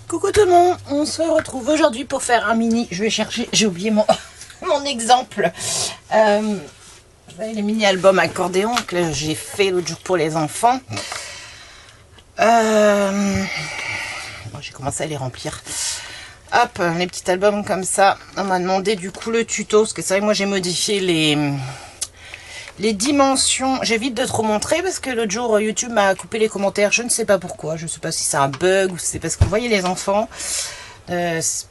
Coucou tout le monde, on se retrouve aujourd'hui pour faire un mini, je vais chercher, j'ai oublié mon exemple, les mini albums accordéon que j'ai fait l'autre jour pour les enfants. Bon, j'ai commencé à les remplir. Hop, les petits albums comme ça. On m'a demandé du coup le tuto, parce que c'est vrai que moi j'ai modifié les dimensions. J'évite de trop montrer parce que l'autre jour YouTube m'a coupé les commentaires, je ne sais pas pourquoi, je ne sais pas si c'est un bug ou si c'est parce que vous voyez les enfants,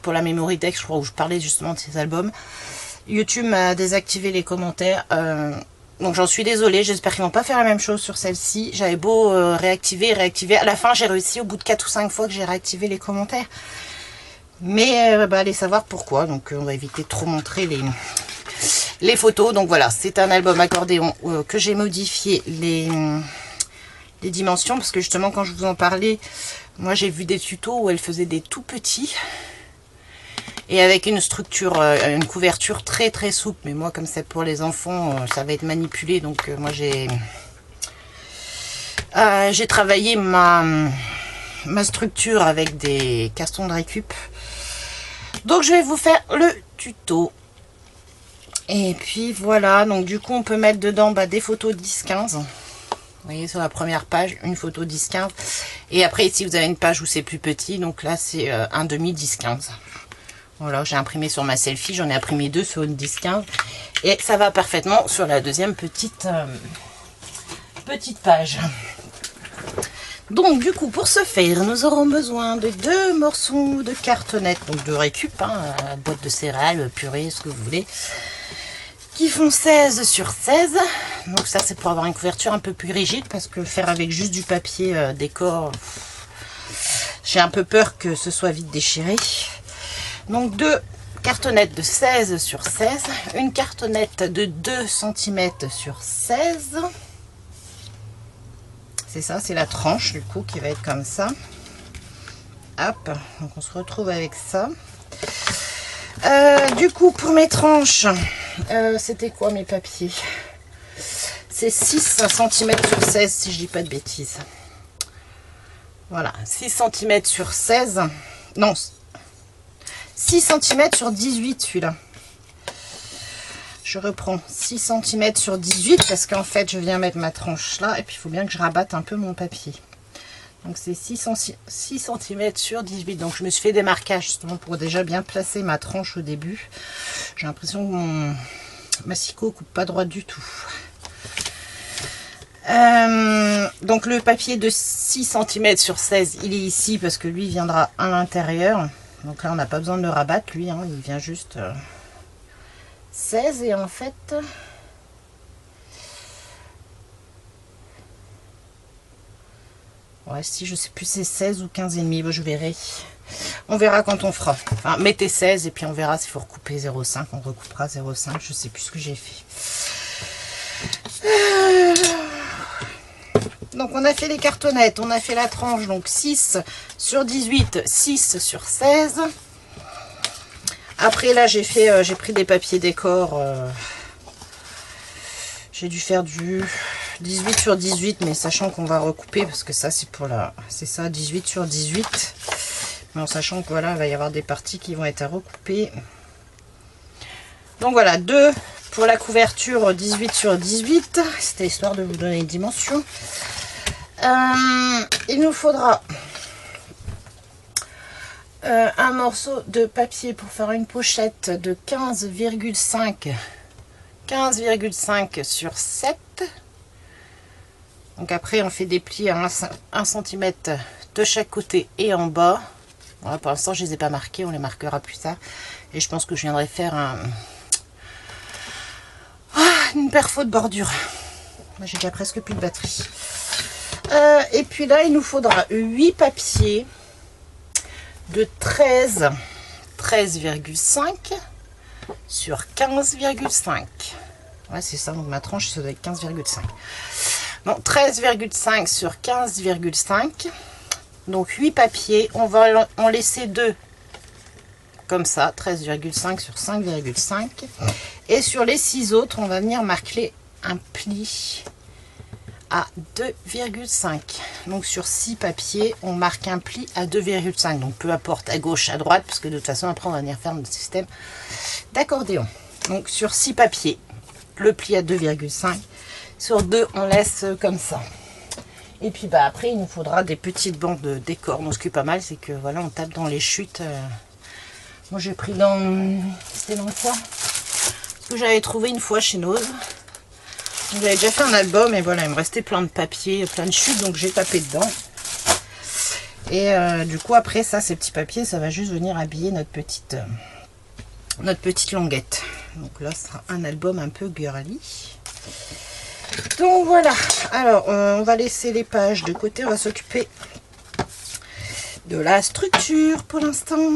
pour la memory text je crois, où je parlais justement de ces albums, YouTube m'a désactivé les commentaires, donc j'en suis désolée, j'espère qu'ils vont pas faire la même chose sur celle-ci. J'avais beau réactiver, à la fin j'ai réussi au bout de 4 ou 5 fois que j'ai réactivé les commentaires, mais allez savoir pourquoi. Donc on va éviter de trop montrer les photos. Donc voilà, c'est un album accordéon que j'ai modifié les dimensions, parce que justement quand je vous en parlais, moi j'ai vu des tutos où elle faisait des tout petits et avec une structure, une couverture très très souple, mais moi comme c'est pour les enfants, ça va être manipulé, donc moi j'ai travaillé ma structure avec des cartons de récup. Donc je vais vous faire le tuto. Et puis voilà, donc du coup on peut mettre dedans des photos 10-15. Vous voyez sur la première page, une photo 10-15. Et après ici vous avez une page où c'est plus petit, donc là c'est un demi 10-15. Voilà, j'ai imprimé sur ma selfie, j'en ai imprimé 2 sur une 10-15. Et ça va parfaitement sur la deuxième petite page. Donc du coup pour ce faire, nous aurons besoin de 2 morceaux de cartonnette, donc de récup, boîte de céréales, purée, ce que vous voulez, qui font 16 sur 16. Donc ça c'est pour avoir une couverture un peu plus rigide, parce que faire avec juste du papier décor, j'ai un peu peur que ce soit vite déchiré. Donc 2 cartonnettes de 16 sur 16, une cartonnette de 2 cm sur 16. C'est ça, c'est la tranche du coup qui va être comme ça. Hop, donc on se retrouve avec ça. Du coup pour mes tranches, c'était quoi mes papiers? C'est 6 cm sur 16 si je dis pas de bêtises. Voilà, 6 cm sur 16. Non, 6 cm sur 18 celui-là. Je reprends 6 cm sur 18 parce qu'en fait je viens mettre ma tranche là et puis il faut bien que je rabatte un peu mon papier. Donc c'est 6 cm sur 18. Donc je me suis fait des marquages justement pour déjà bien placer ma tranche au début. J'ai l'impression que mon massicot coupe pas droit du tout. Donc le papier de 6 cm sur 16, il est ici parce que lui viendra à l'intérieur. Donc là on n'a pas besoin de le rabattre, lui, il vient juste 16 et en fait... Ouais, si je sais plus c'est 16 ou 15 et demi, je verrai. On verra quand on fera. Enfin, mettez 16 et puis on verra s'il faut recouper 0,5. On recoupera 0,5, je sais plus ce que j'ai fait. Donc on a fait les cartonnettes, on a fait la tranche, donc 6 sur 18, 6 sur 16. Après là j'ai pris des papiers décor. J'ai dû faire du 18 sur 18, mais sachant qu'on va recouper, parce que ça c'est pour c'est ça, 18 sur 18. Mais en sachant que voilà, il va y avoir des parties qui vont être à recouper. Donc voilà, 2 pour la couverture 18 sur 18. C'était histoire de vous donner les dimensions. Il nous faudra un morceau de papier pour faire une pochette de 15,5 sur 7. Donc après on fait des plis à 1 cm de chaque côté et en bas. Voilà, pour l'instant je ne les ai pas marqués, on les marquera plus tard. Et je pense que je viendrai faire une perfo de bordure. Moi j'ai déjà presque plus de batterie. Et puis là il nous faudra 8 papiers de 13,5 sur 15,5. Ouais c'est ça, donc ma tranche ça doit être 15,5. Bon, 13,5 sur 15,5. Donc 8 papiers, on va en laisser 2 comme ça, 13,5 sur 5,5. Et sur les 6 autres, on va venir marquer un pli à 2,5. Donc sur 6 papiers, on marque un pli à 2,5. Donc peu importe à gauche, à droite, parce que de toute façon après on va venir faire notre système d'accordéon. Donc sur 6 papiers, le pli à 2,5. Sur 2, on laisse comme ça. Et puis bah après il nous faudra des petites bandes de décor. Donc ce qui est pas mal, c'est que voilà, on tape dans les chutes. Moi j'ai pris dans... C'était dans quoi? Ce que j'avais trouvé une fois chez Nose. J'avais déjà fait un album et voilà, il me restait plein de papiers, plein de chutes, donc j'ai tapé dedans. Et du coup après ça, ces petits papiers, ça va juste venir habiller notre petite languette. Donc là, ce sera un album un peu girly. Donc voilà, alors on va laisser les pages de côté, on va s'occuper de la structure pour l'instant.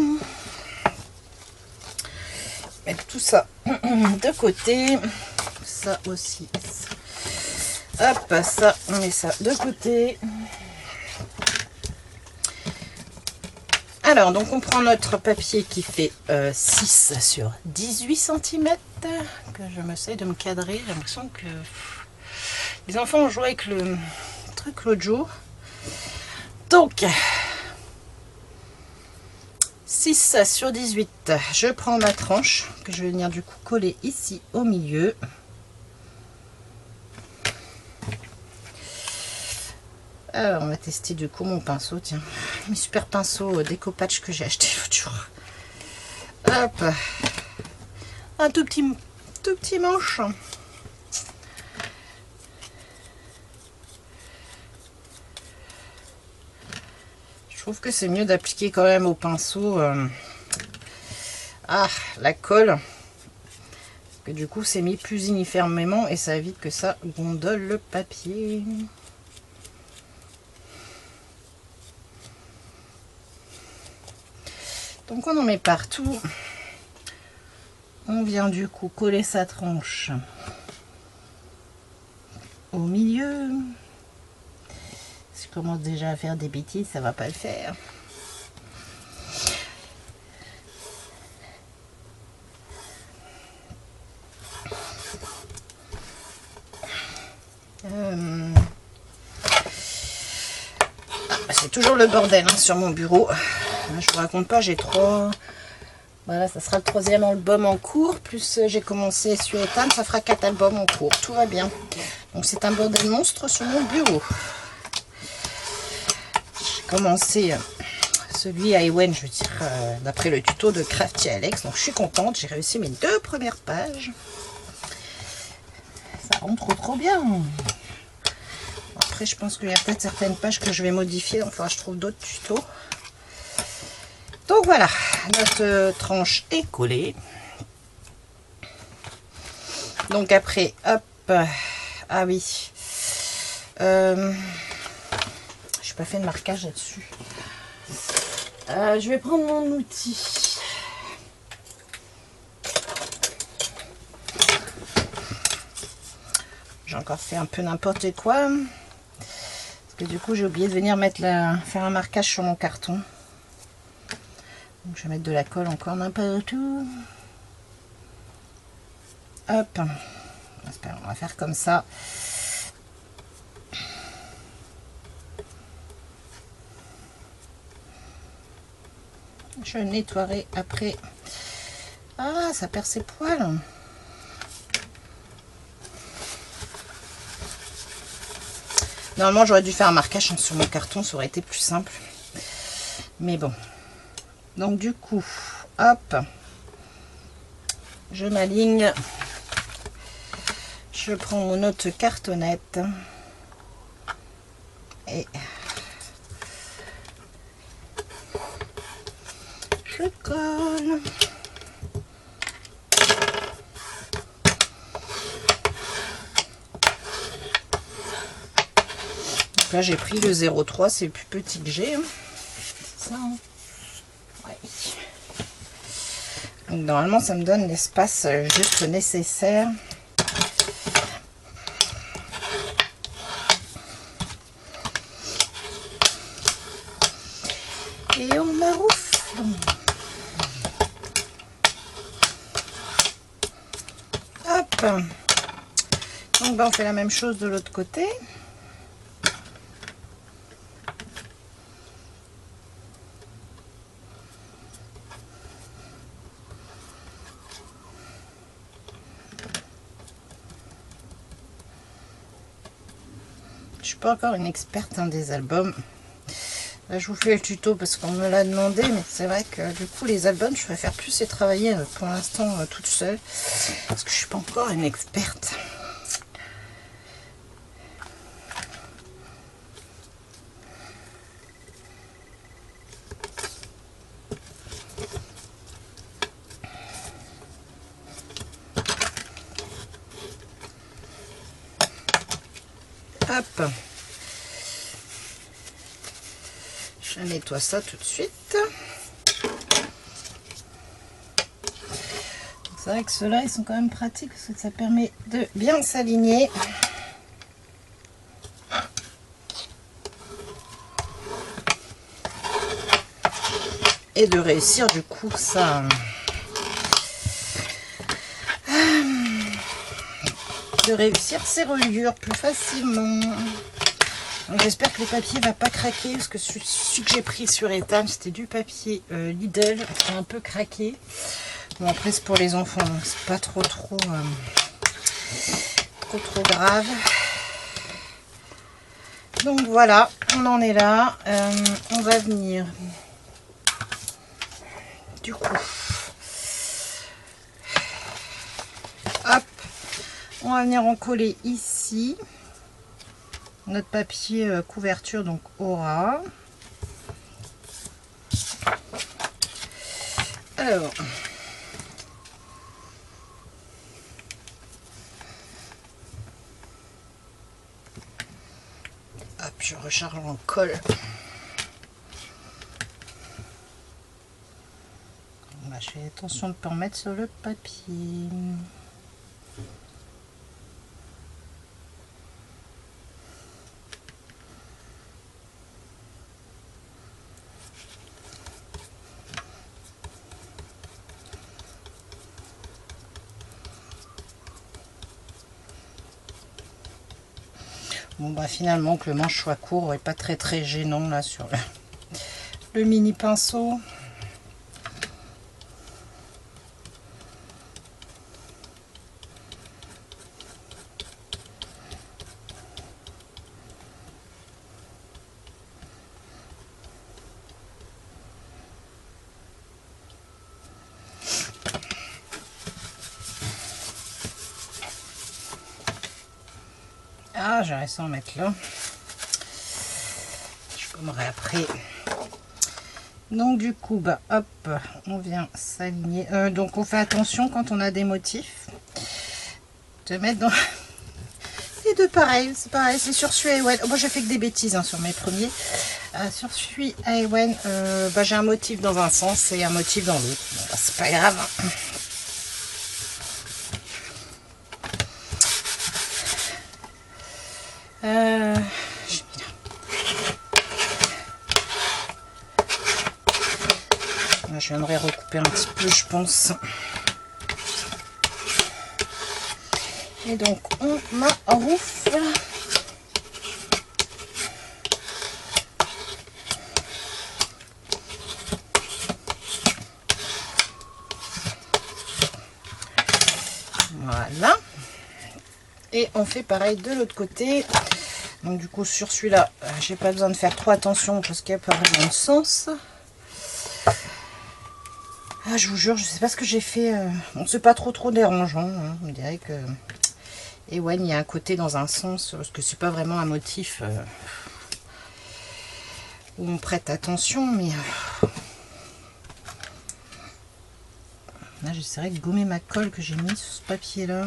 Mettre tout ça de côté, ça aussi. Hop, ça, on met ça de côté. Alors, donc on prend notre papier qui fait 6 sur 18 cm, que je m'essaie de me cadrer. J'ai l'impression que les enfants ont joué avec le truc l'autre jour. Donc, 6 sur 18, je prends ma tranche, que je vais venir du coup coller ici au milieu. Alors, on va tester du coup mon pinceau, tiens, mes super pinceaux découpage que j'ai acheté l'autre jour. Hop, un tout petit manche. Je trouve que c'est mieux d'appliquer quand même au pinceau la colle, parce que du coup c'est mis plus uniformément et ça évite que ça gondole le papier. Donc on en met partout. On vient du coup coller sa tranche au milieu. Si je commence déjà à faire des bêtises, ça va pas le faire. C'est toujours le bordel hein, sur mon bureau. Je vous raconte pas, j'ai 3... Voilà, ça sera le 3e album en cours. Plus j'ai commencé sur Ethan, ça fera 4 albums en cours. Tout va bien. Donc c'est un bordel monstre sur mon bureau. J'ai commencé celui à Ewen, je veux dire, d'après le tuto de Crafty Alex. Donc je suis contente, j'ai réussi mes 2 premières pages. Ça rend trop bien. Après, je pense qu'il y a peut-être certaines pages que je vais modifier. Donc il faudra que je trouve d'autres tutos. Donc voilà, notre tranche est collée. Donc après, hop, ah oui, je n'ai pas fait de marquage là-dessus. Je vais prendre mon outil. J'ai encore fait un peu n'importe quoi. Parce que du coup, j'ai oublié de venir faire un marquage sur mon carton. Donc, je vais mettre de la colle encore n'importe où. Hop. On va faire comme ça. Je nettoierai après. Ah, ça perd ses poils. Normalement, j'aurais dû faire un marquage sur mon carton. Ça aurait été plus simple. Mais bon. Donc du coup, hop, je m'aligne, je prends mon autre cartonnette et je colle. Donc là j'ai pris le 0,3, c'est le plus petit que j'ai. Ça, hein. Donc, normalement, ça me donne l'espace juste nécessaire. Et on maroufle. Hop. Donc, on fait la même chose de l'autre côté. Je suis pas encore une experte des albums. Là, je vous fais le tuto parce qu'on me l'a demandé, mais c'est vrai que du coup les albums, je préfère plus les travailler pour l'instant toute seule parce que je suis pas encore une experte. Hop. Je nettoie ça tout de suite. C'est vrai que ceux-là, ils sont quand même pratiques parce que ça permet de bien s'aligner. Et de réussir du coup ça... de réussir ses reliures plus facilement. J'espère que le papier va pas craquer parce que celui que j'ai pris sur Ethan, c'était du papier Lidl, c'est un peu craqué. Bon, après c'est pour les enfants, donc c'est pas trop grave. Donc voilà, on en est là. On va venir du coup. Hop, on va venir en coller ici notre papier couverture, donc Aura. Alors, hop, je recharge en colle. Là, je fais attention de ne pas en mettre sur le papier. Bon bah finalement que le manche soit court et pas très gênant là sur le mini pinceau. Ah, j'ai réussi à en mettre là. Je gommerai après. Donc du coup, bah hop, on vient s'aligner. Donc on fait attention quand on a des motifs de mettre dans les deux pareil. C'est pareil, c'est sur celui Ewen. Moi j'ai fait que des bêtises hein, sur mes premiers. Sur celui Ewen, bah, j'ai un motif dans un sens et un motif dans l'autre. Bon, bah, c'est pas grave. Je viendrai recouper un petit peu, je pense. Et donc, on m'enroufle. Voilà. Et on fait pareil de l'autre côté. Donc du coup, sur celui-là, j'ai pas besoin de faire trop attention parce qu'il n'y a pas vraiment de sens. Ah, je vous jure, je sais pas ce que j'ai fait. Bon, c'est pas trop dérangeant. Hein. On dirait que Ewen, il y a un côté dans un sens parce que c'est pas vraiment un motif où on prête attention, mais là, j'essaierai de gommer ma colle que j'ai mis sur ce papier-là.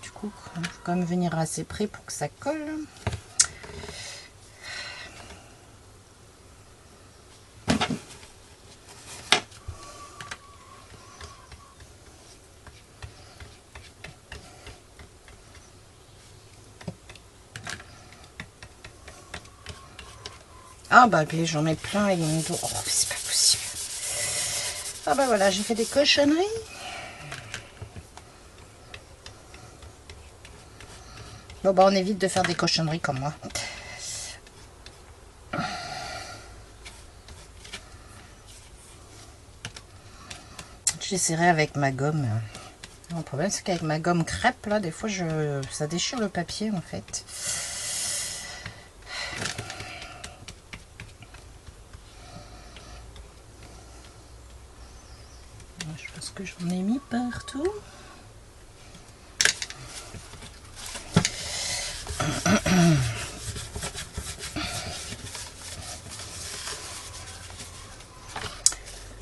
Du coup, il faut quand même venir assez près pour que ça colle. Ah bah j'en mets plein et oh, c'est pas possible. Ah bah voilà, j'ai fait des cochonneries. Bon bah on évite de faire des cochonneries comme moi. j'essaierai avec ma gomme. Le problème, c'est qu'avec ma gomme crêpe, là, des fois, ça déchire le papier, en fait. Je pense que j'en ai mis partout.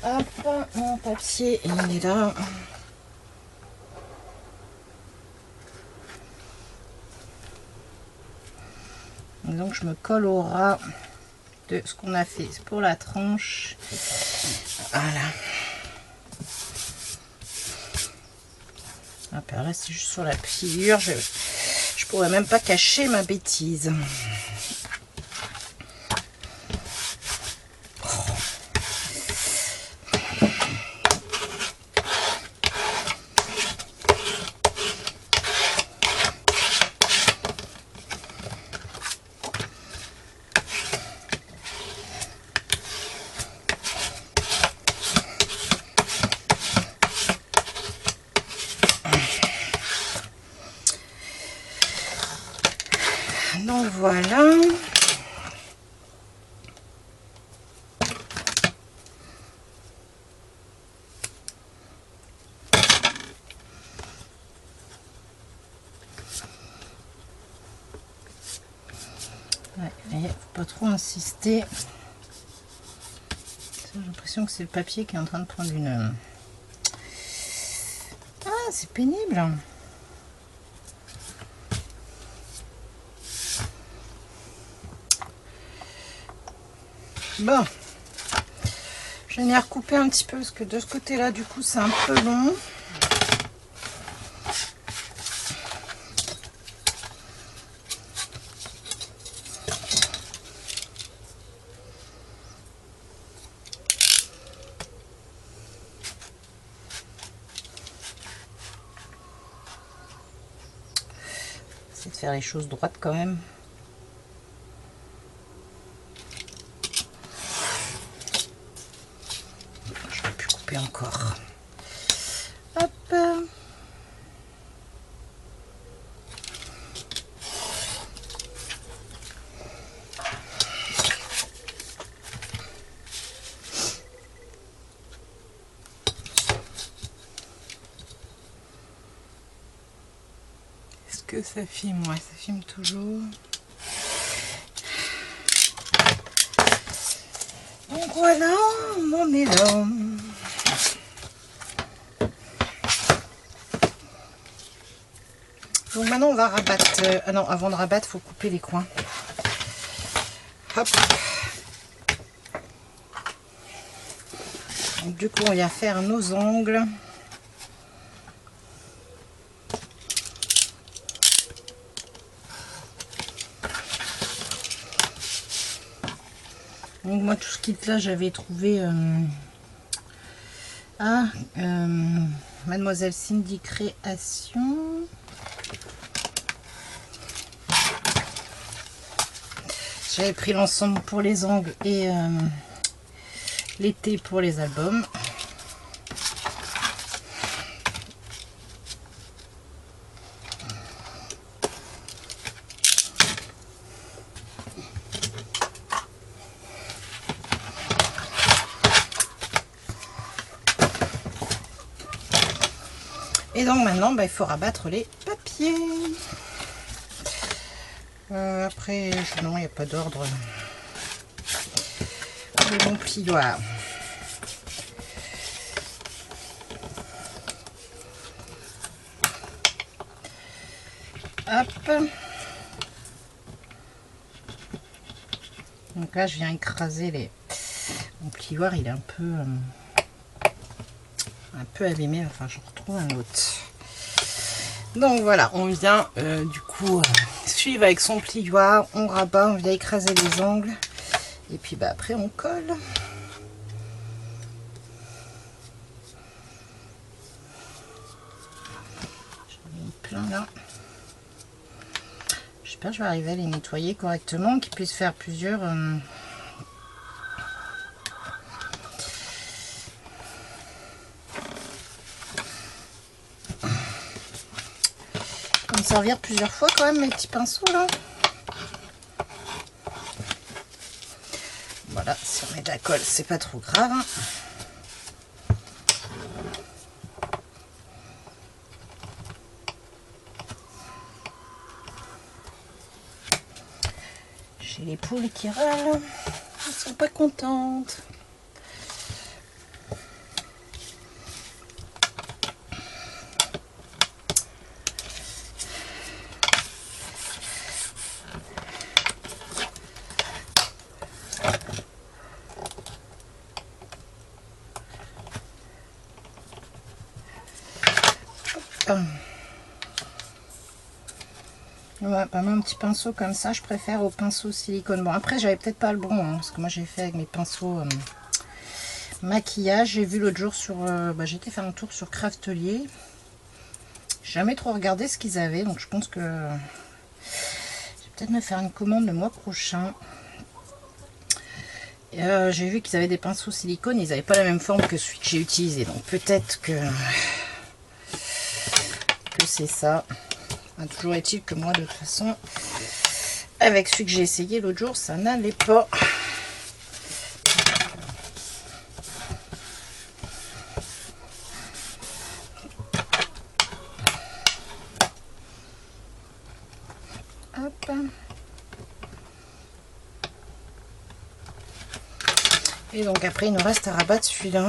Hop, mon papier, il est là. Donc je me colle au ras de ce qu'on a fait pour la tranche. Voilà. Hop, alors là c'est juste sur la pliure. Je pourrais même pas cacher ma bêtise. Donc voilà. Ouais, mais faut pas trop insister. J'ai l'impression que c'est le papier qui est en train de prendre une... Ah, c'est pénible. Bon, je vais venir recouper un petit peu parce que de ce côté-là, du coup, c'est un peu long. C'est de faire les choses droites quand même. Encore. Hop. Est-ce que ça filme? Ouais, ça filme toujours. Donc voilà, on en est là. Donc maintenant on va rabattre. Ah non, avant de rabattre, il faut couper les coins. Hop. Donc du coup on vient faire nos ongles. Donc moi tout ce kit là j'avais trouvé Mademoiselle Cindy Création. J'avais pris l'ensemble pour les ongles et l'été pour les albums. Et donc maintenant, il faut rabattre les papiers. Après, non, il n'y a pas d'ordre. Le bon plioir. Hop. Donc là, je viens écraser les... Mon plioir, il est un peu abîmé. Enfin, je retrouve un autre. Donc voilà, on vient du coup suivre avec son plioir. On rabat, on vient écraser les angles. Et puis après, on colle. J'en ai mis plein là. J'espère que je vais arriver à les nettoyer correctement, qu'ils puissent faire plusieurs... servir plusieurs fois quand même mes petits pinceaux là. Voilà, si on met de la colle, c'est pas trop grave. J'ai les poules qui râlent, elles sont pas contentes. Ouais, pas mal un petit pinceau comme ça, je préfère au pinceau silicone. Bon, après, j'avais peut-être pas le bon, hein, parce que moi j'ai fait avec mes pinceaux maquillage. J'ai vu l'autre jour sur. J'étais faire un tour sur Craftelier. J'ai jamais trop regardé ce qu'ils avaient, donc je pense que je vais peut-être me faire une commande le mois prochain. J'ai vu qu'ils avaient des pinceaux silicone, ils n'avaient pas la même forme que celui que j'ai utilisé, donc peut-être que c'est ça. Toujours est-il que moi, de toute façon, avec celui que j'ai essayé l'autre jour, ça n'allait pas. Hop. Et donc après, il nous reste à rabattre celui-là.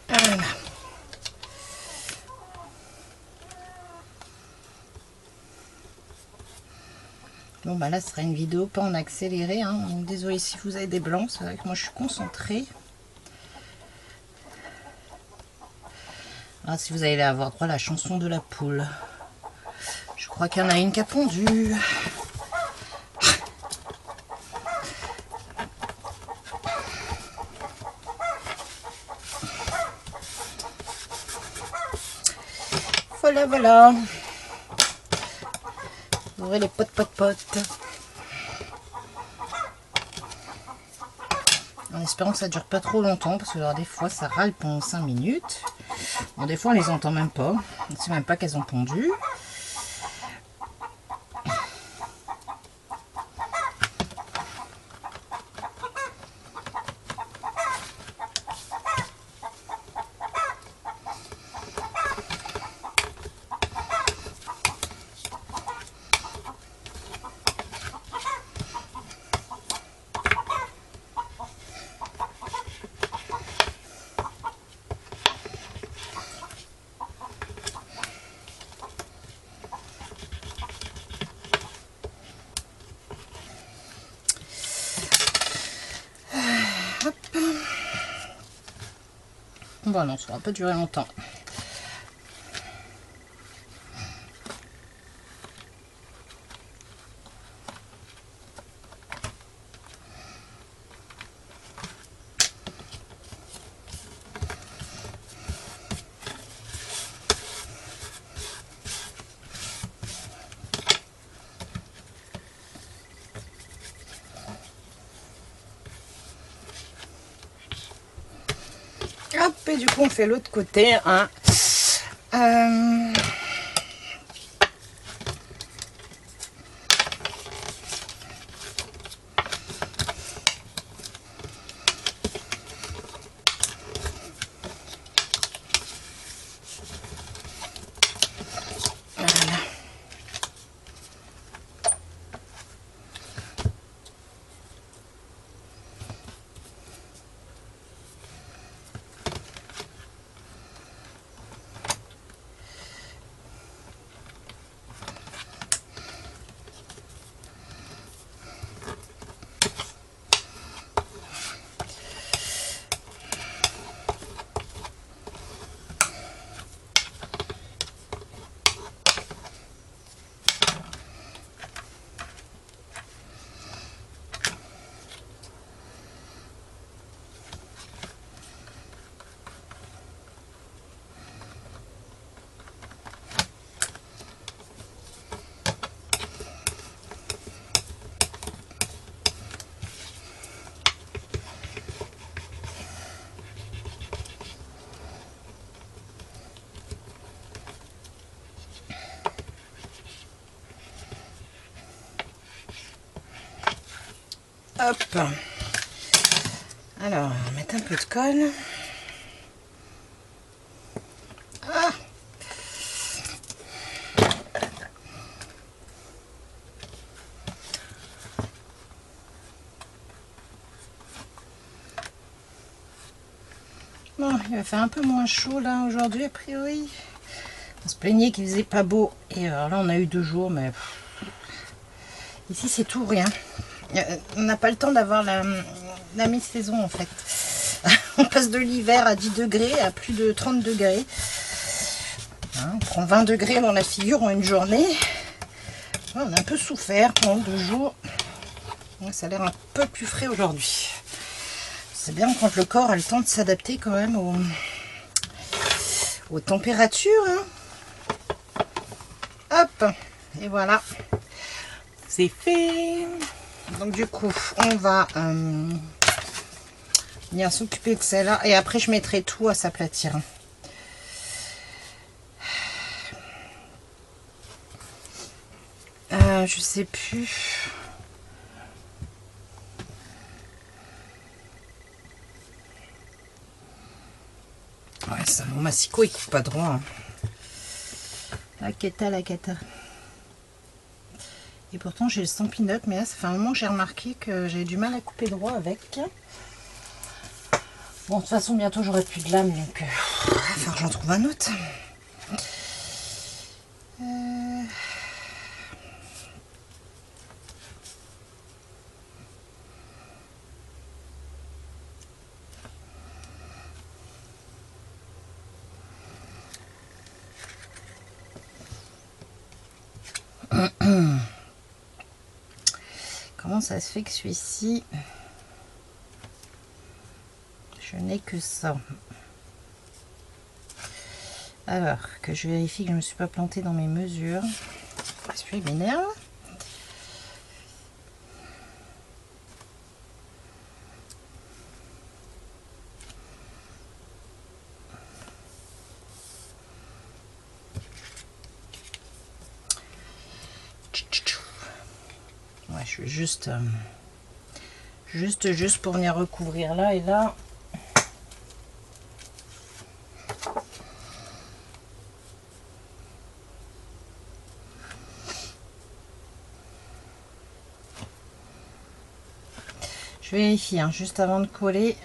Voilà. Bon bah là ce sera une vidéo pas en accéléré, hein. Désolée si vous avez des blancs, c'est vrai que moi je suis concentrée. Ah, si vous allez avoir droit à la chanson de la poule. Je crois qu'il y en a une qui a pondu. Voilà, voilà. Ouvrez les potes. En espérant que ça dure pas trop longtemps, parce que alors, des fois ça râle pendant 5 minutes. Bon, des fois on les entend même pas. On ne sait même pas qu'elles ont pondu. Bon non, ça va pas durer longtemps. Hop, et du coup on fait l'autre côté, hein. Voilà. Hop. Alors, on va mettre un peu de colle. Ah. Bon, il va faire un peu moins chaud là aujourd'hui a priori. On se plaignait qu'il faisait pas beau et alors là on a eu 2 jours mais ici c'est tout ou rien. On n'a pas le temps d'avoir la mi-saison en fait. On passe de l'hiver à 10 degrés à plus de 30 degrés. Hein, on prend 20 degrés dans la figure en une journée. On a un peu souffert pendant 2 jours. Ça a l'air un peu plus frais aujourd'hui. C'est bien quand le corps a le temps de s'adapter quand même aux températures. Hein. Hop, et voilà. C'est fait. Donc du coup, on va venir s'occuper de celle-là. Et après, je mettrai tout à s'aplatir. Je sais plus. Ouais, ça, mon massicot, il coupe pas droit. Hein. La cata. Et pourtant, j'ai le stampinote, mais là, ça fait un moment que j'ai remarqué que j'ai du mal à couper droit avec. Bon, de toute façon, bientôt, j'aurai plus de lame, donc il va falloir que j'en trouve un autre. Comment ça se fait que celui-ci, je n'ai que ça. Alors, que je vérifie que je ne me suis pas plantée dans mes mesures. Celui-là, il m'énerve. Ouais, je vais juste pour venir recouvrir là et là. Je vérifie hein, juste avant de coller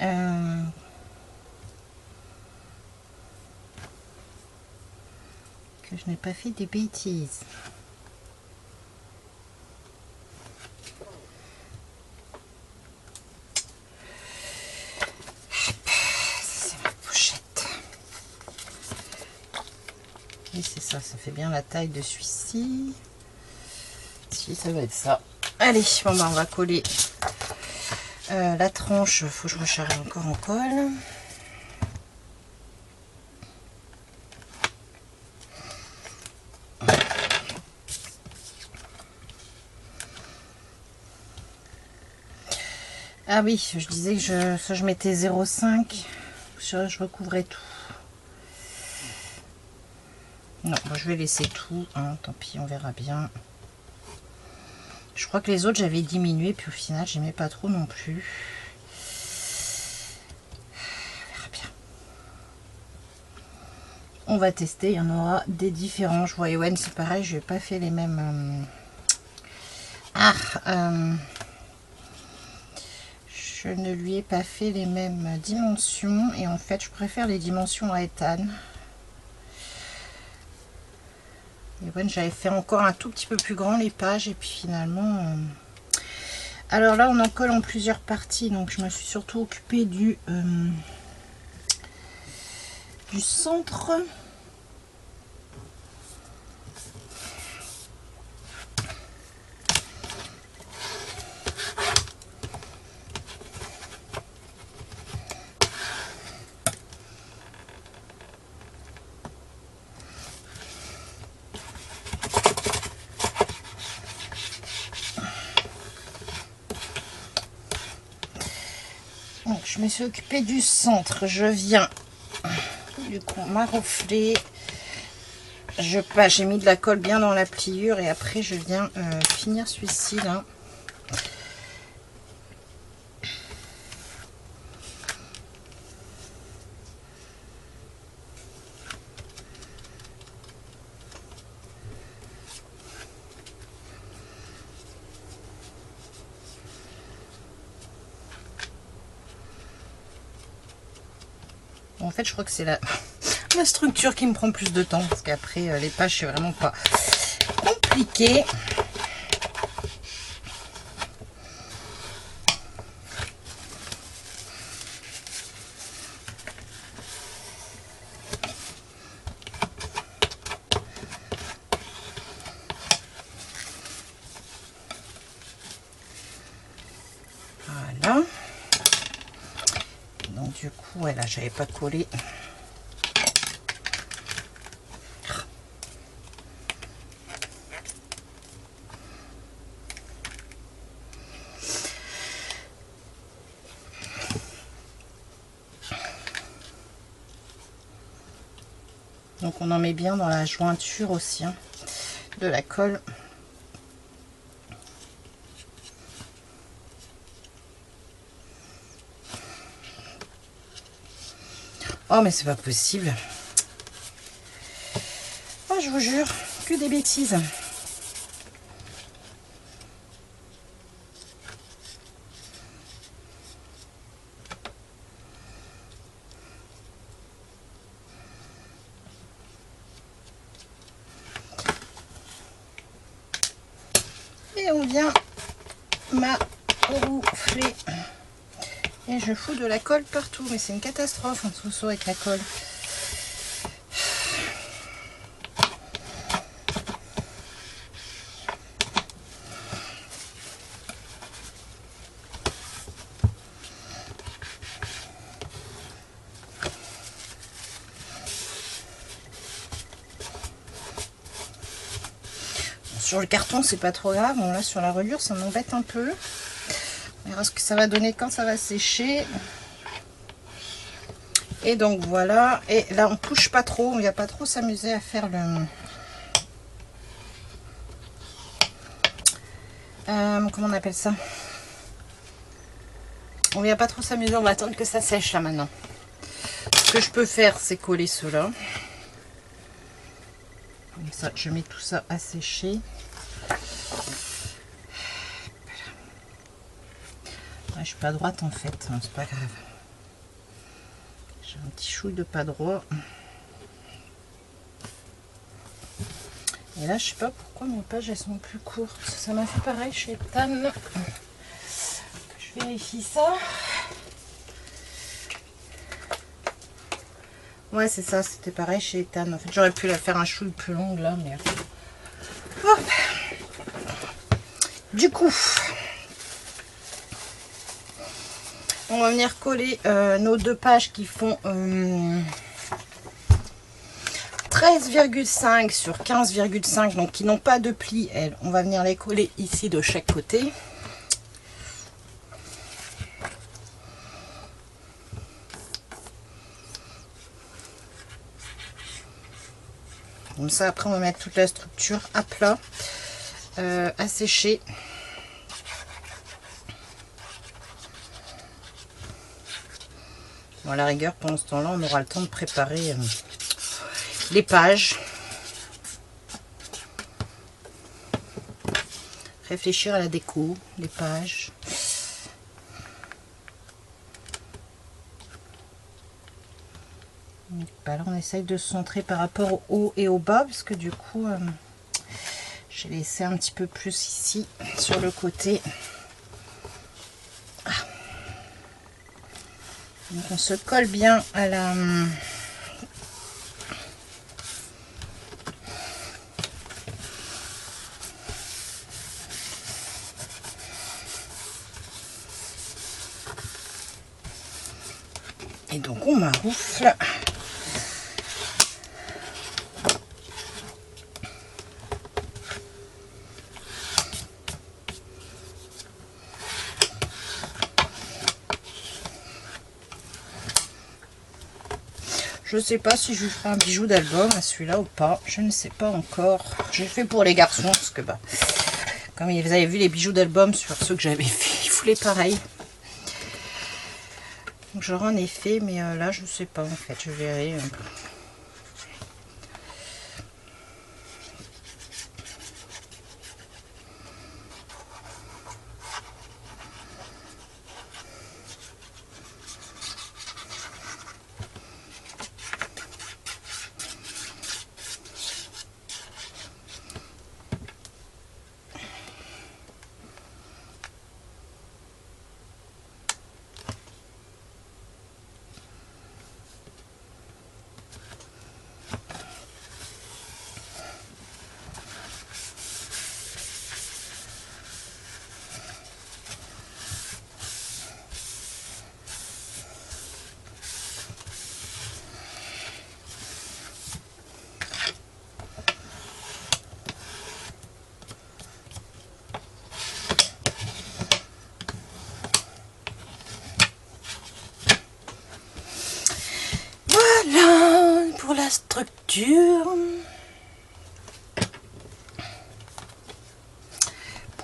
que je n'ai pas fait des bêtises. C'est ça, ça fait bien la taille de celui-ci. Si, ça va être ça. Allez, bon bah on va coller la tranche. Faut que je recharge encore en colle. Ah oui, je disais que je mettais 0,5. Je recouvrais tout. Non, bon, je vais laisser tout, hein, tant pis, on verra bien. Je crois que les autres, j'avais diminué, puis au final, j'aimais pas trop non plus. On verra bien. On va tester, il y en aura des différents. Je vois Ewen, c'est pareil, je n'ai pas fait les mêmes... Je ne lui ai pas fait les mêmes dimensions, et en fait, je préfère les dimensions à Ethan. Et bon, j'avais fait encore un tout petit peu plus grand les pages et puis finalement alors là on en colle en plusieurs parties, donc je me suis surtout occupée du centre. Donc je me suis occupée du centre, je viens du coup m'arrofler, j'ai mis de la colle bien dans la pliure et après je viens finir celui-ci là. fait, je crois que c'est la structure qui me prend plus de temps. Parce qu'après, les pages, c'est vraiment pas compliqué. Voilà. Donc du coup, ouais, là, j'avais pas collé. Donc on en met bien dans la jointure aussi, hein, de la colle. Oh mais c'est pas possible. Oh, je vous jure, que des bêtises. Et on vient m'enroufler. Et je fous de la colle partout. Mais c'est une catastrophe un trousseau avec la colle. Sur le carton, c'est pas trop grave. Bon, là, sur la reliure, ça m'embête un peu. On verra ce que ça va donner quand ça va sécher. Et donc, voilà. Et là, on touche pas trop. On ne va pas trop s'amuser à faire le... comment on appelle ça? On ne va pas trop s'amuser. On va attendre que ça sèche, là, maintenant. Ce que je peux faire, c'est coller cela. Comme ça, je mets tout ça à sécher. Je suis pas droite en fait, c'est pas grave. J'ai un petit chouille de pas droit. Et là, je sais pas pourquoi mes pages elles sont plus courtes. Ça m'a fait pareil chez Tan. Je vérifie ça. Ouais, c'est ça, c'était pareil chez Tan. En fait, j'aurais pu la faire un chouille plus longue là, mais. Hop. Du coup. On va venir coller nos deux pages qui font 13,5 sur 15,5, donc qui n'ont pas de plis, elles. On va venir les coller ici de chaque côté. Comme ça, après, on va mettre toute la structure à plat, à sécher. Bon, à la rigueur, pendant ce temps-là, on aura le temps de préparer les pages. Réfléchir à la déco, les pages. Bah là, on essaye de se centrer par rapport au haut et au bas, parce que du coup, j'ai laissé un petit peu plus ici, sur le côté. Donc on se colle bien à la... Et donc on maroufle. Je ne sais pas si je lui ferai un bijou d'album à celui-là ou pas. Je ne sais pas encore. J'ai fait pour les garçons parce que, bah, comme vous avez vu les bijoux d'album sur ceux que j'avais fait, ils voulaient pareil. Donc j'aurai en effet, mais là, je ne sais pas en fait. Je verrai.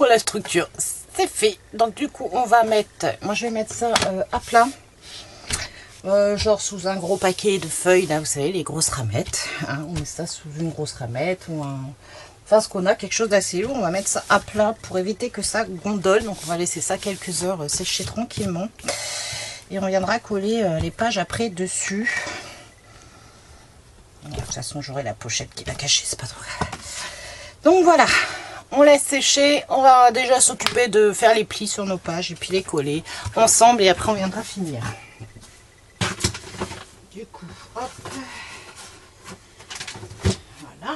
la structure, c'est fait. Donc du coup, on va mettre, moi je vais mettre ça à plat. Genre sous un gros paquet de feuilles, là vous savez, les grosses ramettes, hein, on met ça sous une grosse ramette ou enfin ce qu'on a, quelque chose d'assez lourd. On va mettre ça à plat pour éviter que ça gondole. Donc on va laisser ça quelques heures sécher tranquillement et on viendra coller les pages après dessus. De toute façon j'aurai la pochette qui va cacher, c'est pas trop grave. Donc voilà, on laisse sécher. On va déjà s'occuper de faire les plis sur nos pages et puis les coller ensemble et après on viendra finir. Du coup, hop. Voilà.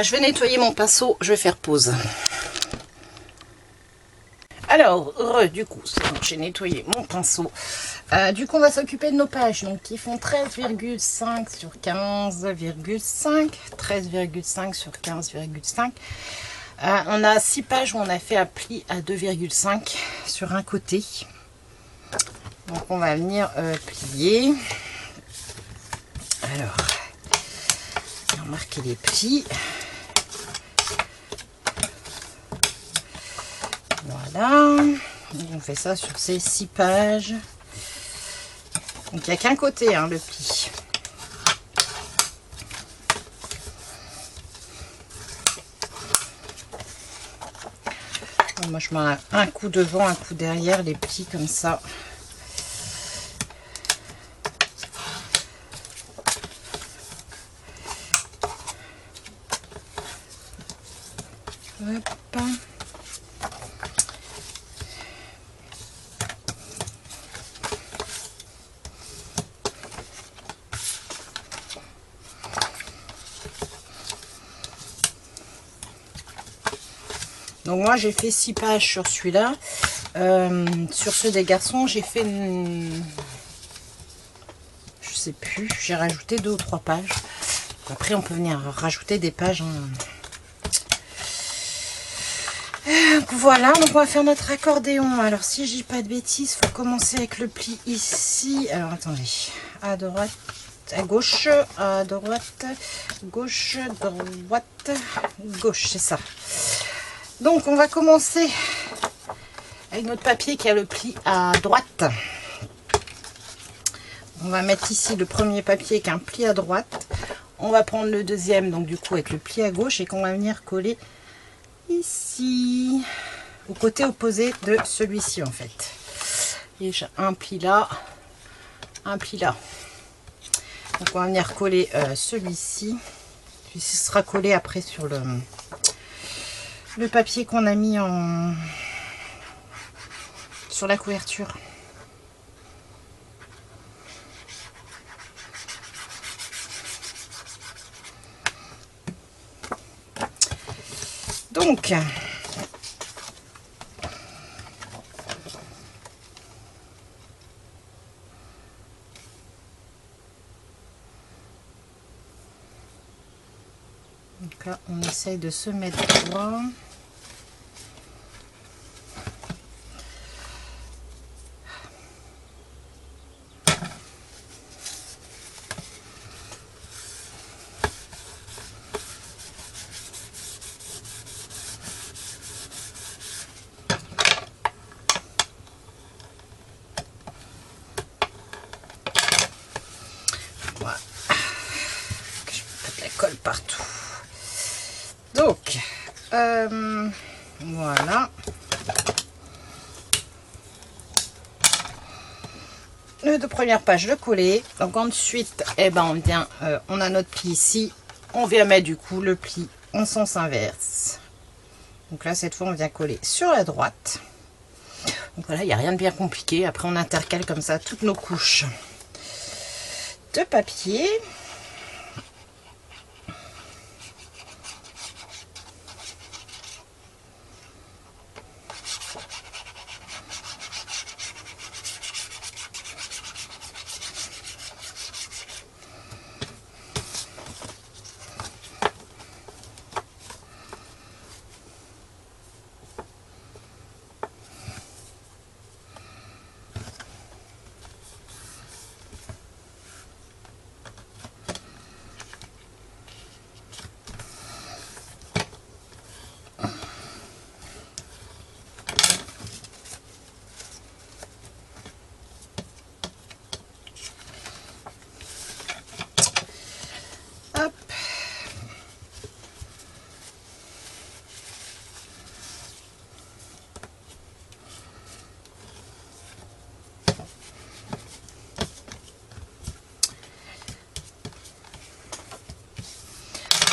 Je vais nettoyer mon pinceau, je vais faire pause. Alors, du coup, j'ai nettoyé mon pinceau. Du coup, on va s'occuper de nos pages, donc qui font 13,5 sur 15,5. 13,5 sur 15,5. On a 6 pages où on a fait un pli à 2,5 sur un côté. Donc on va venir plier. Alors, on va marquer les plis. Voilà. On fait ça sur ces 6 pages. Donc il n'y a qu'un côté, hein, le pli. Moi je mets un coup devant, un coup derrière, les plis comme ça. Hop. Donc moi j'ai fait 6 pages sur celui-là. Sur ceux des garçons j'ai fait je sais plus, j'ai rajouté 2 ou 3 pages. Après on peut venir rajouter des pages, hein. Donc voilà, donc on va faire notre accordéon. Alors si je dis pas de bêtises, il faut commencer avec le pli ici. Alors attendez, à droite, à gauche, à droite, gauche, droite, gauche, c'est ça. Donc on va commencer avec notre papier qui a le pli à droite. On va mettre ici le premier papier qui a un pli à droite. On va prendre le deuxième, donc du coup avec le pli à gauche, et qu'on va venir coller ici, au côté opposé de celui-ci en fait. Et j'ai un pli là, un pli là. Donc on va venir coller celui-ci. Celui-ci sera collé après sur le papier qu'on a mis sur la couverture. Donc là, on essaye de se mettre droit. Voilà. Je vais mettre la colle partout. Donc, voilà. Les 2 premières pages de coller. Donc ensuite, eh ben, on vient, on a notre pli ici. On vient mettre du coup le pli en sens inverse. Donc là, cette fois, on vient coller sur la droite. Donc voilà, il n'y a rien de bien compliqué. Après, on intercale comme ça toutes nos couches de papier.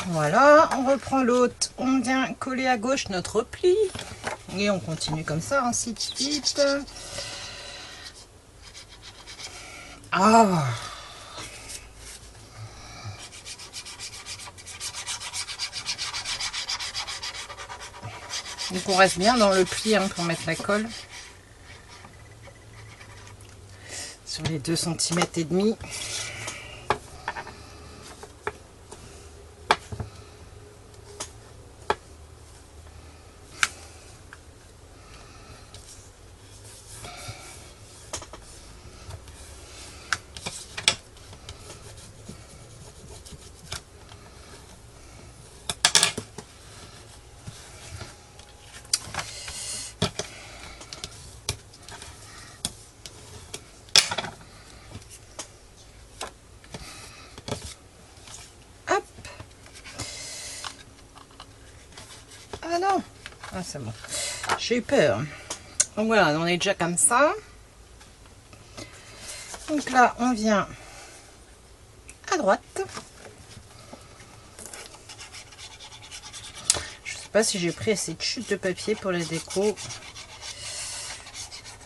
Voilà, on reprend l'autre, on vient coller à gauche notre pli et on continue comme ça, ainsi de suite. Ah, donc on reste bien dans le pli hein, pour mettre la colle sur les 2,5 cm. Ah non, ah, c'est bon, j'ai eu peur. Donc voilà, on est déjà comme ça. Donc là, on vient à droite. Je sais pas si j'ai pris assez de chutes de papier pour la déco.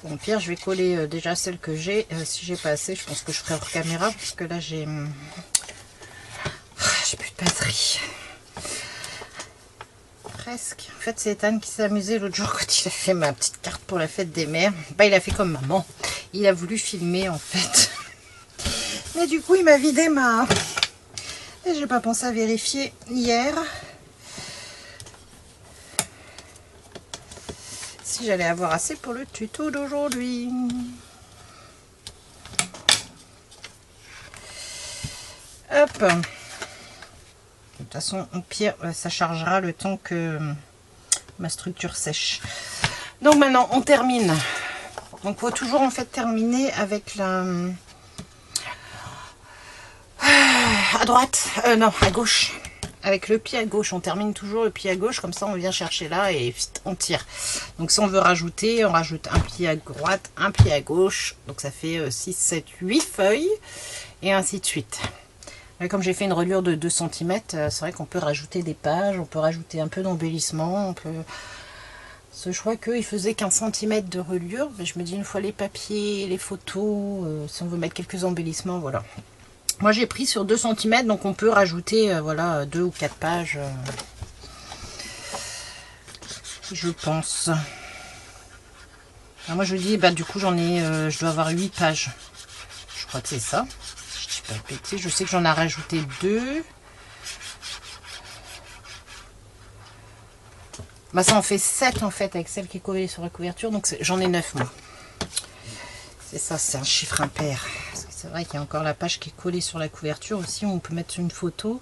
Bon, au pire, je vais coller déjà celle que j'ai. Si j'ai pas assez, je pense que je ferai hors caméra parce que là, j'ai plus de batterie. Presque. En fait, c'est Ethan qui s'est amusé l'autre jour quand il a fait ma petite carte pour la fête des mères. Bah, il a fait comme maman. Il a voulu filmer en fait. Mais du coup, il m'a vidé ma... Et j'ai pas pensé à vérifier hier si j'allais avoir assez pour le tuto d'aujourd'hui. Hop. De toute façon, au pire, ça chargera le temps que ma structure sèche. Donc maintenant, on termine. Donc, il faut toujours en fait terminer avec la... à droite, non, à gauche. Avec le pied à gauche, on termine toujours le pied à gauche, comme ça on vient chercher là et on tire. Donc si on veut rajouter, on rajoute un pied à droite, un pied à gauche. Donc ça fait 6, 7, 8 feuilles et ainsi de suite. Et comme j'ai fait une reliure de 2 cm, c'est vrai qu'on peut rajouter des pages, on peut rajouter un peu d'embellissement, on peut... Je crois qu'il faisait 15 cm de reliure, mais je me dis une fois les papiers, les photos, si on veut mettre quelques embellissements, voilà. Moi j'ai pris sur 2 cm, donc on peut rajouter voilà 2 ou 4 pages, je pense. Alors moi je dis, bah du coup j'en ai, je dois avoir 8 pages. Je crois que c'est ça. Je dis pas de bêtises, je sais que j'en ai rajouté 2. Bah ça en fait 7 en fait avec celle qui est collée sur la couverture, donc j'en ai 9 moi. C'est ça, c'est un chiffre impair. C'est vrai qu'il y a encore la page qui est collée sur la couverture aussi, où on peut mettre une photo.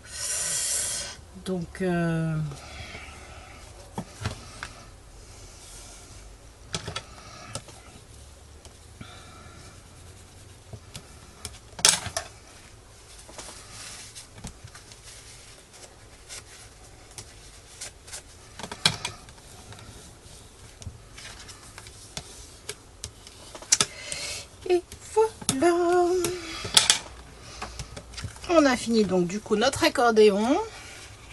Donc et voilà. On a fini donc du coup notre accordéon.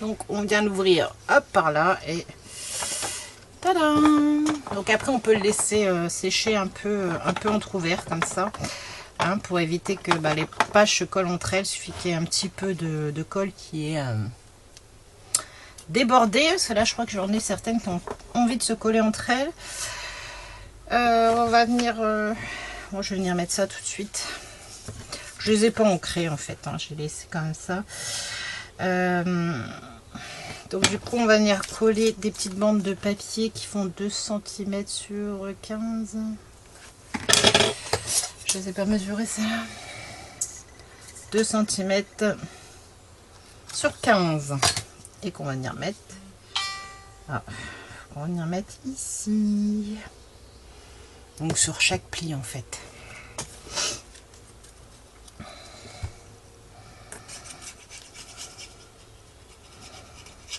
Donc on vient l'ouvrir hop par là et tadam. Donc après on peut le laisser sécher un peu entrouvert comme ça, hein, pour éviter que les pages se collent entre elles. Il suffit qu'il y ait un petit peu de colle qui est débordée, parce que là je crois que j'en ai certaines qui ont envie de se coller entre elles. On va venir bon, je vais venir mettre ça tout de suite. Je les ai pas ancrées en fait, hein, je les laissé comme ça. Donc du coup on va venir coller des petites bandes de papier qui font 2 cm sur 15. Je ne les ai pas mesurées ça. 2 cm sur 15. Et qu'on va venir mettre. Ah, on va venir mettre ici. Donc sur chaque pli en fait.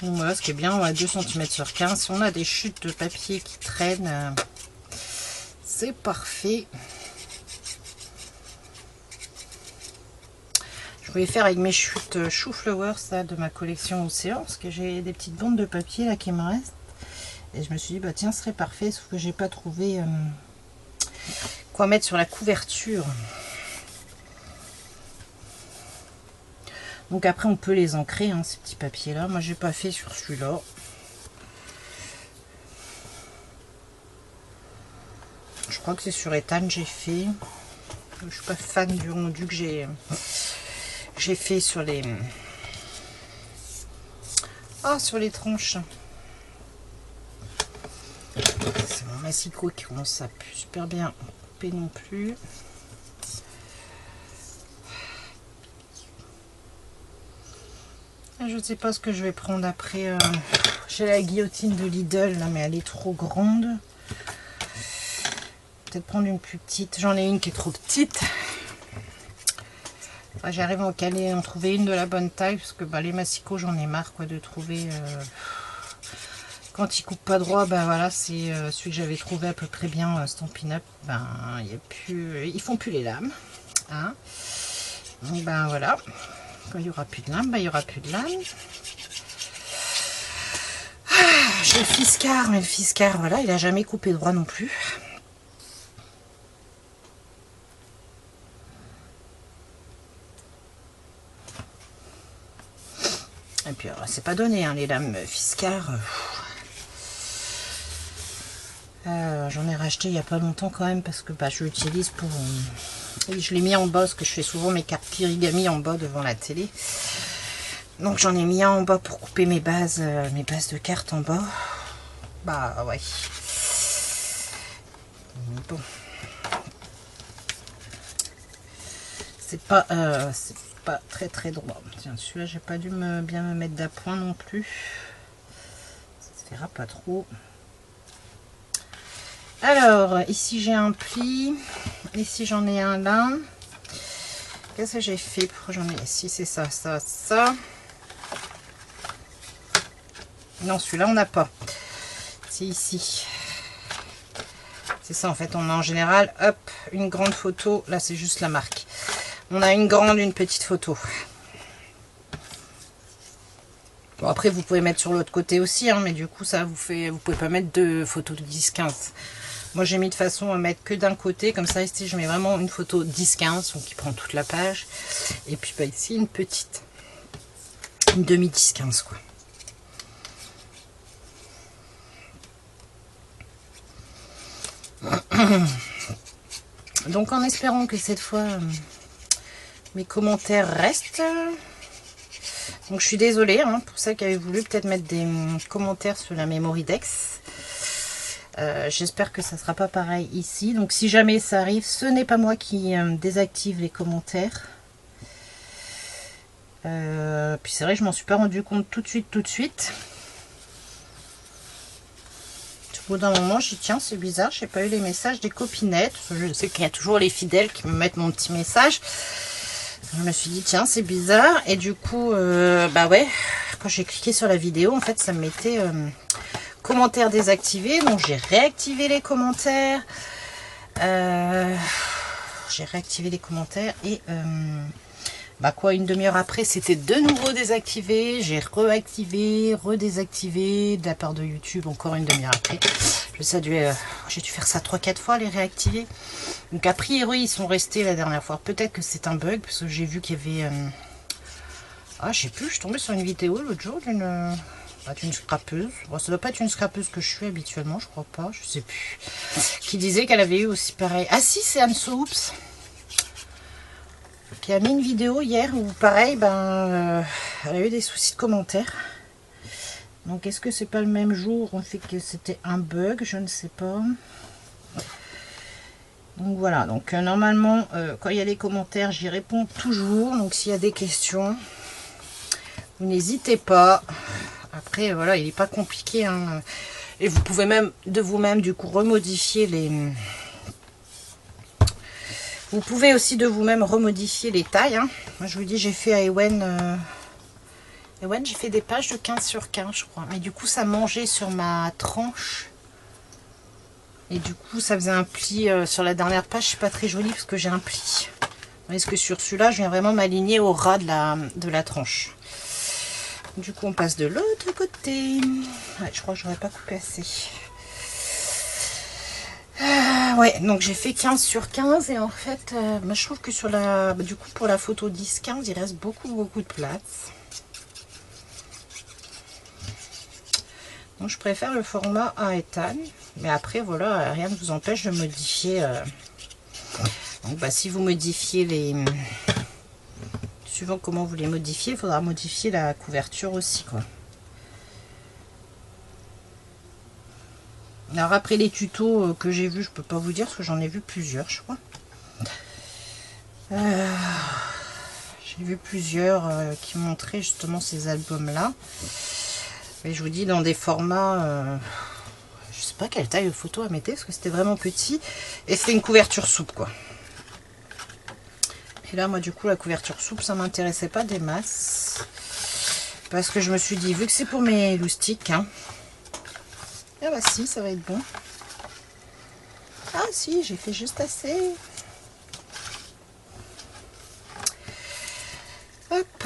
Donc voilà, ce qui est bien, on a 2 cm sur 15. Si on a des chutes de papier qui traînent, c'est parfait. Je voulais faire avec mes chutes chou-flowers de ma collection Océan, parce que j'ai des petites bandes de papier là qui me restent. Et je me suis dit, bah tiens, ce serait parfait, sauf que j'ai pas trouvé quoi mettre sur la couverture. Donc après, on peut les ancrer, hein, ces petits papiers là. Moi, j'ai pas fait sur celui-là. Je crois que c'est sur Ethan j'ai fait. Je suis pas fan du rendu que j'ai fait sur les sur les tranches. C'est mon massicot qui commence à plus super bien couper non plus. Je ne sais pas ce que je vais prendre après. J'ai la guillotine de Lidl là, mais elle est trop grande. Peut-être prendre une plus petite. J'en ai une qui est trop petite. Enfin, j'arrive à en trouver une de la bonne taille parce que les massicots, j'en ai marre quoi de trouver. Quand ils coupent pas droit, voilà, c'est celui que j'avais trouvé à peu près bien Stampin' Up. Y a plus, ils font plus les lames. Hein. Donc voilà. Quand il n'y aura plus de lames, il n'y aura plus de lames. J'ai le Fiskars, mais le Fiskars, voilà, il a jamais coupé droit non plus. Et puis c'est pas donné, hein, les lames Fiskars. J'en ai racheté il n'y a pas longtemps quand même parce que je l'utilise pour... je l'ai mis en bas parce que je fais souvent mes cartes Kirigami en bas devant la télé. Donc j'en ai mis un en bas pour couper mes bases de cartes en bas. Ouais. Bon. C'est pas très droit. Tiens, celui-là j'ai pas dû bien me mettre d'appoint non plus. Ça se verra pas trop. Alors, ici j'ai un pli, ici j'en ai un là. Qu'est-ce que j'ai fait? J'en ai ici, c'est ça. Non, celui-là on n'a pas. C'est ici. C'est ça en fait, on a en général, hop, une grande photo. Là c'est juste la marque. On a une grande, une petite photo. Bon, après vous pouvez mettre sur l'autre côté aussi, hein, mais du coup ça vous pouvez pas mettre deux photos de 10-15. Moi j'ai mis de façon à mettre que d'un côté, comme ça ici je mets vraiment une photo 10-15, donc qui prend toute la page. Et puis ici une petite, une demi 10-15 quoi. Donc en espérant que cette fois mes commentaires restent. Donc je suis désolée hein, pour celles qui avaient voulu peut-être mettre des commentaires sur la Memorydex. J'espère que ça ne sera pas pareil ici. Donc si jamais ça arrive, ce n'est pas moi qui désactive les commentaires. Puis c'est vrai que je m'en suis pas rendu compte tout de suite. Au bout d'un moment, j'ai dit tiens, c'est bizarre, j'ai pas eu les messages des copinettes. Je sais qu'il y a toujours les fidèles qui me mettent mon petit message. Je me suis dit tiens, c'est bizarre. Et du coup, ouais, quand j'ai cliqué sur la vidéo, en fait, ça me mettait commentaires désactivés. Donc j'ai réactivé les commentaires. Et une demi-heure après, c'était de nouveau désactivé. J'ai reactivé, redésactivé de la part de YouTube encore une demi-heure après. J'ai dû faire ça 3-4 fois, les réactiver. Donc a priori, ils sont restés la dernière fois. Peut-être que c'est un bug, parce que j'ai vu qu'il y avait... je sais plus, je suis tombée sur une vidéo l'autre jour d'une scrapeuse. Bon, ça doit pas être une scrapeuse que je suis habituellement, je crois pas, je sais plus. Qui disait qu'elle avait eu aussi pareil. Ah si, c'est Anso Oops qui a mis une vidéo hier où pareil, elle a eu des soucis de commentaires. Donc est-ce que c'est pas le même jour? On fait que c'était un bug, je ne sais pas. Donc voilà, donc normalement quand il y a des commentaires, j'y réponds toujours. Donc s'il y a des questions, vous n'hésitez pas. Après voilà, il n'est pas compliqué, hein. Et vous pouvez même de vous-même du coup remodifier les... Vous pouvez aussi de vous-même remodifier les tailles, hein. Moi je vous dis, j'ai fait à Ewen, j'ai fait des pages de 15 sur 15 je crois. Mais du coup ça mangeait sur ma tranche. Et du coup ça faisait un pli sur la dernière page, c'est pas très joli parce que j'ai un pli. Est-ce que sur celui-là, je viens vraiment m'aligner au ras de la tranche. Du coup, on passe de l'autre côté. Ouais, je crois que j'aurais pas coupé assez. Ouais, donc j'ai fait 15 sur 15 et en fait, moi, je trouve que sur la, du coup, pour la photo 10-15, il reste beaucoup de place. Donc je préfère le format à étale, mais après voilà, rien ne vous empêche de modifier. Donc bah, si vous modifiez les, suivant comment vous les modifiez, il faudra modifier la couverture aussi quoi. Alors après les tutos que j'ai vus, je peux pas vous dire parce que j'en ai vu plusieurs, je crois. J'ai vu plusieurs qui montraient justement ces albums là. Mais je vous dis dans des formats, je sais pas quelle taille de photo à mettre parce que c'était vraiment petit et c'était une couverture souple quoi. Et là moi du coup la couverture souple ça m'intéressait pas des masses parce que je me suis dit vu que c'est pour mes loustiques, hein, ah bah si ça va être bon. Ah si j'ai fait juste assez. Hop.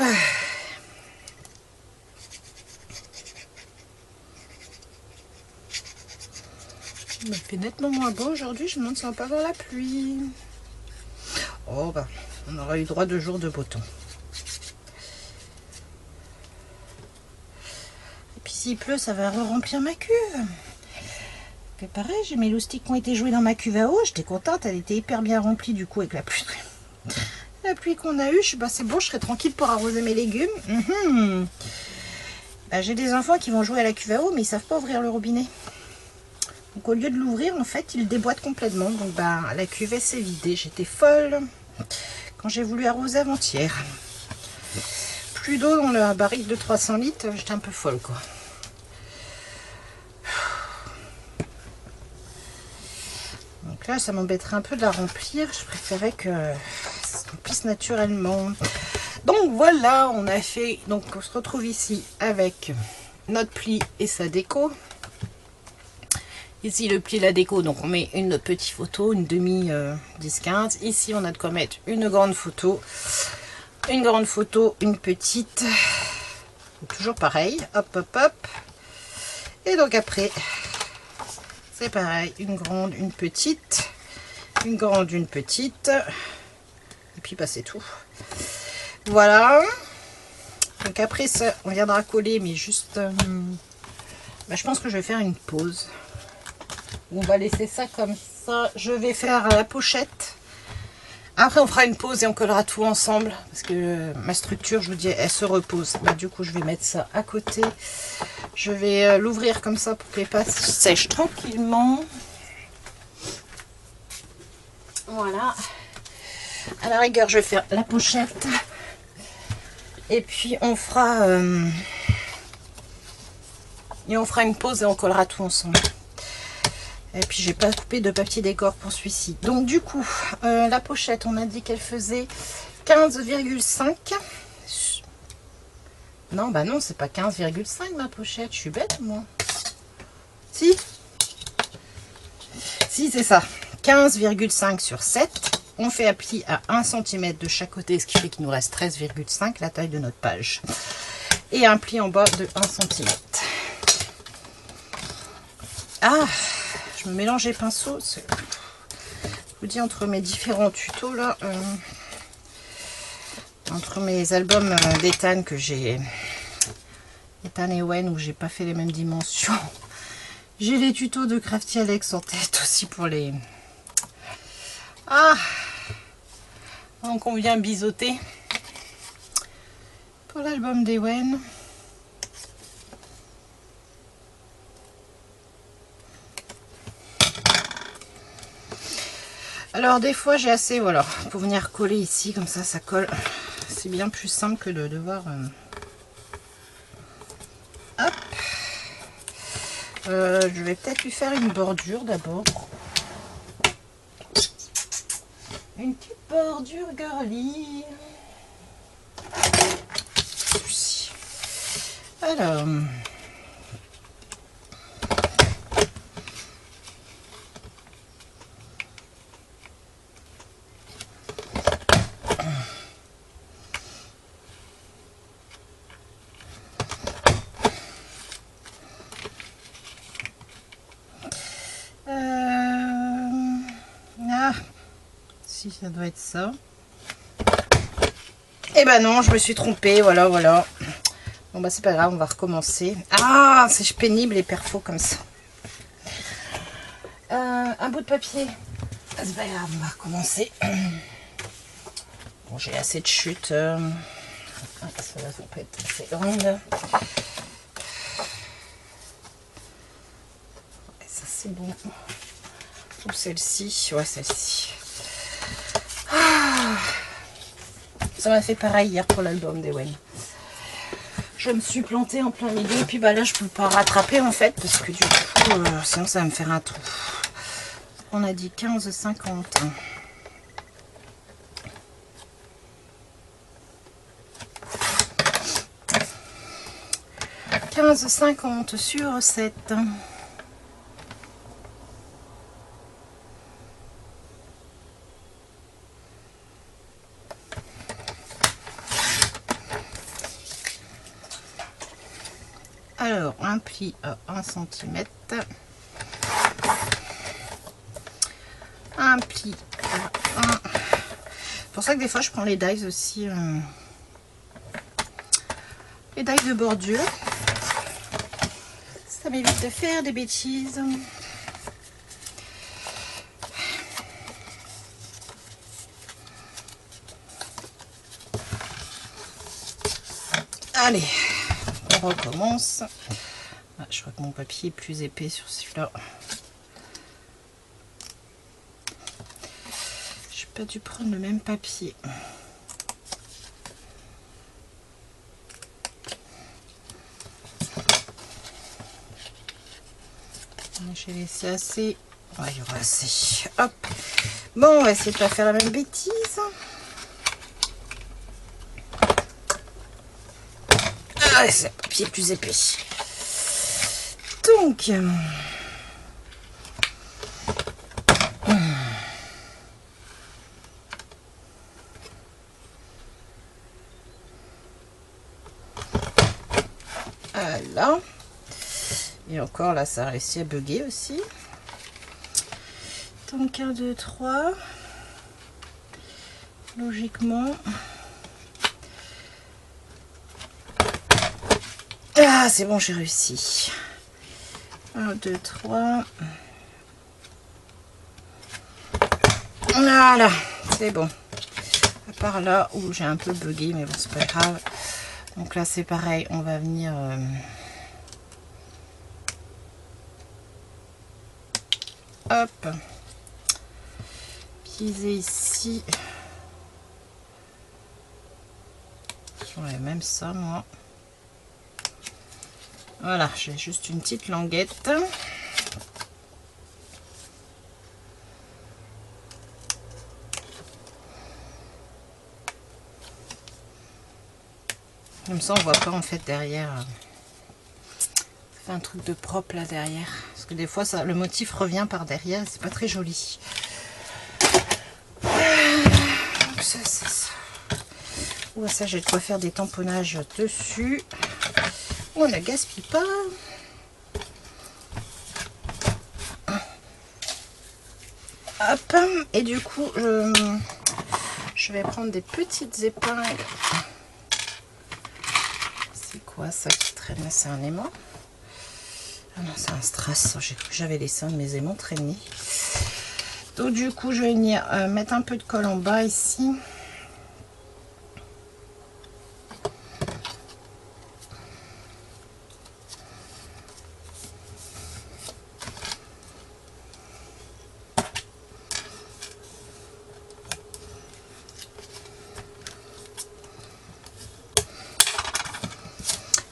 Il fait nettement moins beau aujourd'hui, je me demande si on va pas avoir la pluie. Oh bah, on aura eu droit 2 jours de beau temps. Et puis s'il pleut, ça va remplir ma cuve. Et pareil, j'ai mes loustiques qui ont été joués dans ma cuve à eau, j'étais contente, elle était hyper bien remplie du coup avec la pluie. La pluie qu'on a eue, je suis bah c'est bon, je serai tranquille pour arroser mes légumes. Bah, j'ai des enfants qui vont jouer à la cuve à eau, mais ils savent pas ouvrir le robinet. Donc au lieu de l'ouvrir, en fait, il déboîte complètement. Donc bah, la cuvette s'est vidée. J'étais folle quand j'ai voulu arroser avant-hier. Plus d'eau dans la barrique de 300 litres, j'étais un peu folle quoi. Donc là, ça m'embêterait un peu de la remplir. Je préférais que ça se remplisse naturellement. Donc voilà, on a fait. Donc on se retrouve ici avec notre pli et sa déco. Ici le pli, la déco, donc on met une petite photo, une demi 10-15. Ici on a de quoi mettre une grande photo, une petite. Toujours pareil, hop hop hop. Et donc après, c'est pareil, une grande, une petite, une grande, une petite. Et puis bah c'est tout. Voilà. Donc après ça, on viendra coller, mais juste... bah, je pense que je vais faire une pause. On va laisser ça comme ça. Je vais faire la pochette. Après, on fera une pause et on collera tout ensemble. Parce que ma structure, je vous dis, elle se repose. Bah, du coup, je vais mettre ça à côté. Je vais l'ouvrir comme ça pour que les pâtes sèchent tranquillement. Voilà. À la rigueur, je vais faire la pochette. Et puis, on fera... une pause et on collera tout ensemble. Et puis j'ai pas coupé de papier décor pour celui-ci. Donc du coup, la pochette, on a dit qu'elle faisait 15,5. Non, bah non, c'est pas 15,5 ma pochette. Je suis bête, moi. Si. Si, c'est ça. 15,5 sur 7. On fait un pli à 1 cm de chaque côté, ce qui fait qu'il nous reste 13,5, la taille de notre page. Et un pli en bas de 1 cm. Ah, je me mélange les pinceaux. Je vous dis, entre mes différents tutos là, entre mes albums d'Ethan que j'ai, Ethan et Wen, où j'ai pas fait les mêmes dimensions, j'ai les tutos de Crafty Alex en tête aussi pour les... Ah, donc on vient biseauter pour l'album d'Ewen. Alors des fois j'ai assez, voilà, pour venir coller ici, comme ça colle. C'est bien plus simple que de devoir... Hop. Je vais peut-être lui faire une bordure d'abord. Une petite bordure girly. Alors... si ça doit être ça. Et ben non, je me suis trompée, voilà, voilà. Bon bah c'est pas grave, on va recommencer. Ah, c'est pénible les perfos comme ça. Un bout de papier. C'est pas grave, on va recommencer. Bon, j'ai assez de chute. Ça va pas être assez grande. Ouais, ça c'est bon. Ou celle-ci. Ouais, celle-ci. Ah, ça m'a fait pareil hier pour l'album d'Ewen. Je me suis plantée en plein milieu. Et puis bah là, je peux pas rattraper en fait. Parce que du coup, sinon ça va me faire un trou. On a dit 15,50. 15,50 sur 7. Alors, un pli à 1 cm. Un pli à 1. C'est pour ça que des fois, je prends les dies aussi. Les dies de bordure. Ça m'évite de faire des bêtises. Allez, on recommence. Ah, je crois que mon papier est plus épais sur celui-là. J'ai pas dû prendre le même papier. J'ai laissé assez. Ouais, il y aura assez. Hop. Bon, on va essayer de pas faire la même bêtise. Ah, c'est un papier plus épais. Donc. Voilà. Et encore là, ça a réussi à bugger aussi. Donc 1, 2, 3. Logiquement. Ah, c'est bon, j'ai réussi. 1, 2, 3. Voilà, c'est bon. À part là où j'ai un peu bugué, mais bon, c'est pas grave. Donc là, c'est pareil, on va venir... hop. Piser ici. J'enlève même ça, moi. Voilà, j'ai juste une petite languette. Comme ça, on voit pas en fait derrière. Fait un truc de propre là derrière. Parce que des fois, ça, le motif revient par derrière. C'est pas très joli. Donc ça, c'est ça. Ouais, ça, j'ai de quoi faire des tamponnages dessus. On ne gaspille pas. Hop. Et du coup, je vais prendre des petites épingles. C'est quoi ça qui traîne? C'est un aimant? Ah non, c'est un strass. J'ai cru que j'avais laissé un de mes aimants traîner. Donc du coup, je vais venir mettre un peu de colle en bas ici.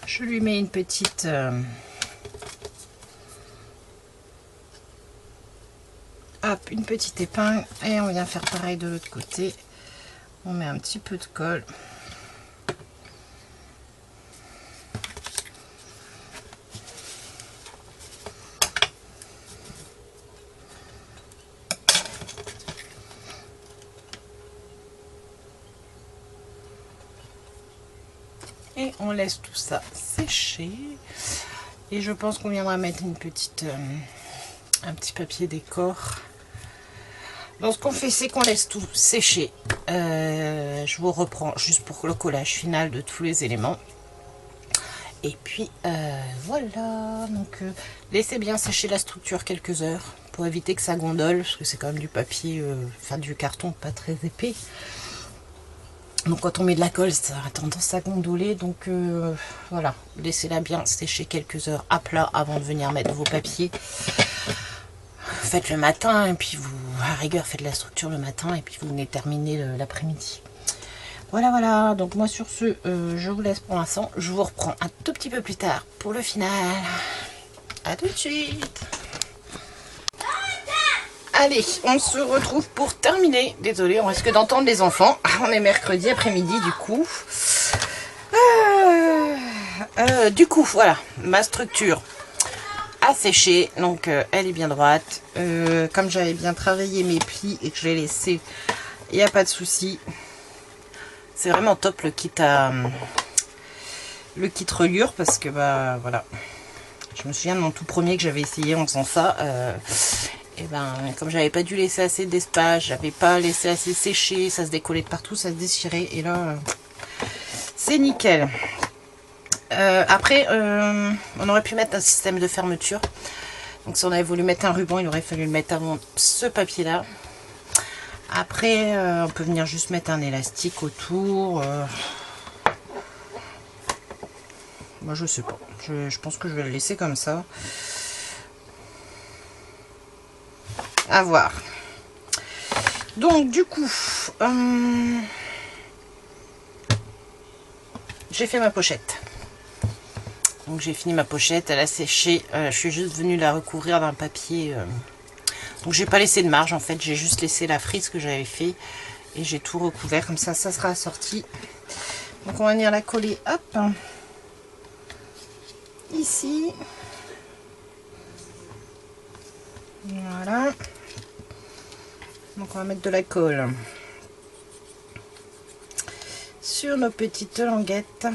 Je lui mets une petite hop, une petite épingle et on vient faire pareil de l'autre côté. On met un petit peu de colle. Et on laisse tout ça sécher. Et je pense qu'on viendra mettre une petite, un petit papier décor. Donc ce qu'on fait, c'est qu'on laisse tout sécher. Je vous reprends juste pour le collage final de tous les éléments. Et puis voilà, donc laissez bien sécher la structure quelques heures pour éviter que ça gondole, parce que c'est quand même du papier, enfin du carton pas très épais. Donc quand on met de la colle, ça a tendance à gondoler, donc voilà, laissez-la bien sécher quelques heures à plat avant de venir mettre vos papiers. Faites le matin, et puis vous, à rigueur, faites la structure le matin, et puis vous venez terminer l'après-midi. Voilà, voilà, donc moi sur ce, je vous laisse pour l'instant. Je vous reprends un tout petit peu plus tard pour le final. A tout de suite. Allez, on se retrouve pour terminer. Désolée, on risque d'entendre les enfants. On est mercredi après-midi du coup. Voilà, ma structure a séché. Donc, elle est bien droite. Comme j'avais bien travaillé mes plis et que je l'ai laissé, il n'y a pas de souci. C'est vraiment top le kit reliure parce que, bah, voilà. Je me souviens de mon tout premier que j'avais essayé en faisant ça. Et ben, comme j'avais pas dû laisser assez d'espace, j'avais pas laissé assez sécher, ça se décollait de partout, ça se déchirait. Et là, c'est nickel. Après, on aurait pu mettre un système de fermeture. Donc si on avait voulu mettre un ruban, il aurait fallu le mettre avant ce papier-là. Après, on peut venir juste mettre un élastique autour. Moi, je sais pas. Je pense que je vais le laisser comme ça. À voir. Donc du coup, j'ai fait ma pochette. Donc j'ai fini ma pochette, elle a séché. Je suis juste venue la recouvrir d'un papier. Donc j'ai pas laissé de marge en fait, j'ai juste laissé la frise que j'avais fait et j'ai tout recouvert comme ça, ça sera assorti. Donc on va venir la coller, hop, ici. Voilà. Donc on va mettre de la colle sur nos petites languettes.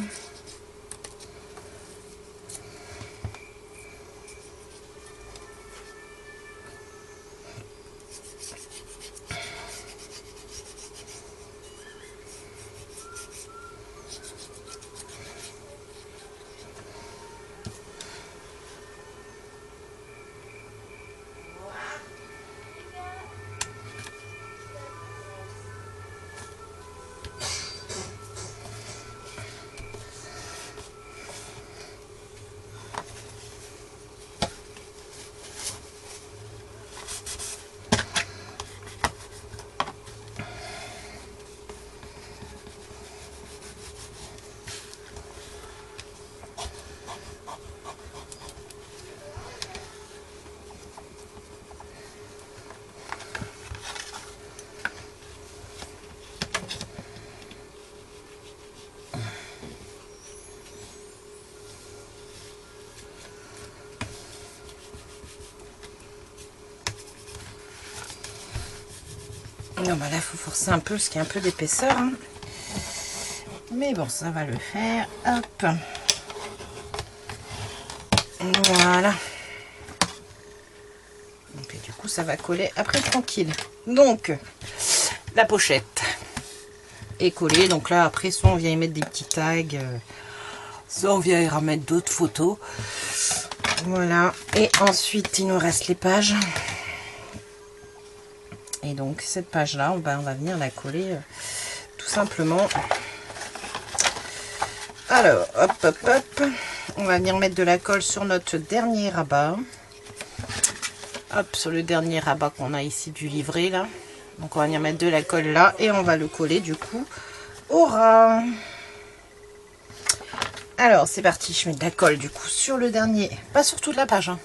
Non, bah là, il faut forcer un peu parce qu'il y a un peu d'épaisseur. Hein. Mais bon, ça va le faire. Hop. Voilà. Donc, et du coup, ça va coller après tranquille. Donc, la pochette est collée. Donc là, après, soit on vient y mettre des petits tags, soit on vient y remettre d'autres photos. Voilà. Et ensuite, il nous reste les pages. Et donc cette page là, on va venir la coller tout simplement. Alors hop hop hop, on va venir mettre de la colle sur notre dernier rabat. Hop, sur le dernier rabat qu'on a ici du livret là. Donc on va venir mettre de la colle là et on va le coller du coup au ras. Alors c'est parti, je mets de la colle du coup sur le dernier, pas sur toute la page hein.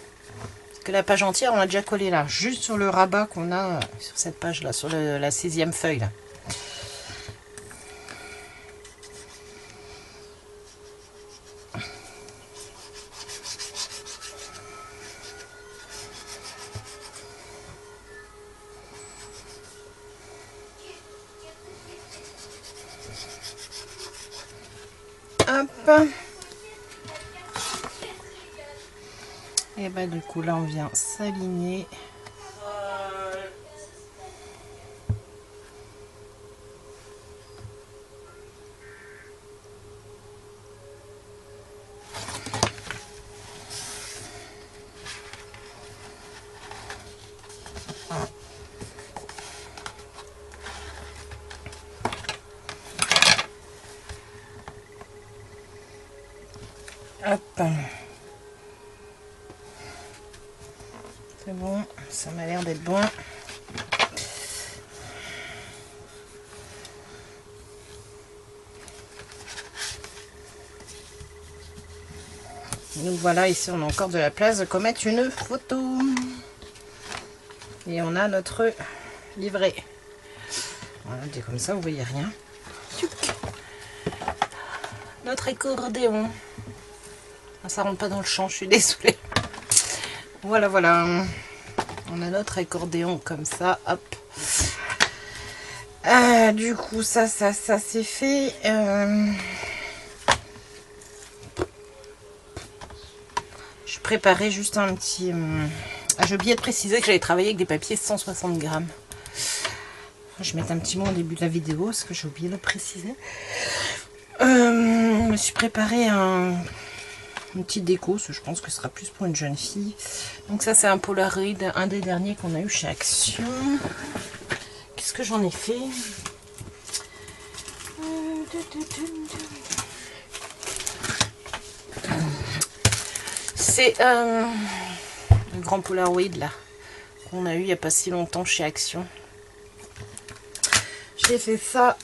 Que la page entière on a déjà collé là, juste sur le rabat qu'on a sur cette page là, sur la 6e feuille là. Hop. Et bah du coup là on vient s'aligner. Hop. C'est bon, ça m'a l'air d'être bon. Donc voilà, ici on a encore de la place de commettre une photo. Et on a notre livret. Voilà, dit comme ça, vous voyez rien. Notre accordéon. Ah, ça rentre pas dans le champ, je suis désolée. Voilà, voilà. On a notre accordéon comme ça, hop. Du coup, ça c'est fait. Je préparais juste un petit... j'ai oublié de préciser que j'allais travailler avec des papiers 160 grammes. Je vais mettre un petit mot au début de la vidéo parce que j'ai oublié de le préciser. Je me suis préparé une petite déco, je pense que ce sera plus pour une jeune fille. Donc ça c'est un Polaroid, un des derniers qu'on a eu chez Action. Qu'est-ce que j'en ai fait? C'est le grand Polaroid là qu'on a eu il n'y a pas si longtemps chez Action. J'ai fait ça.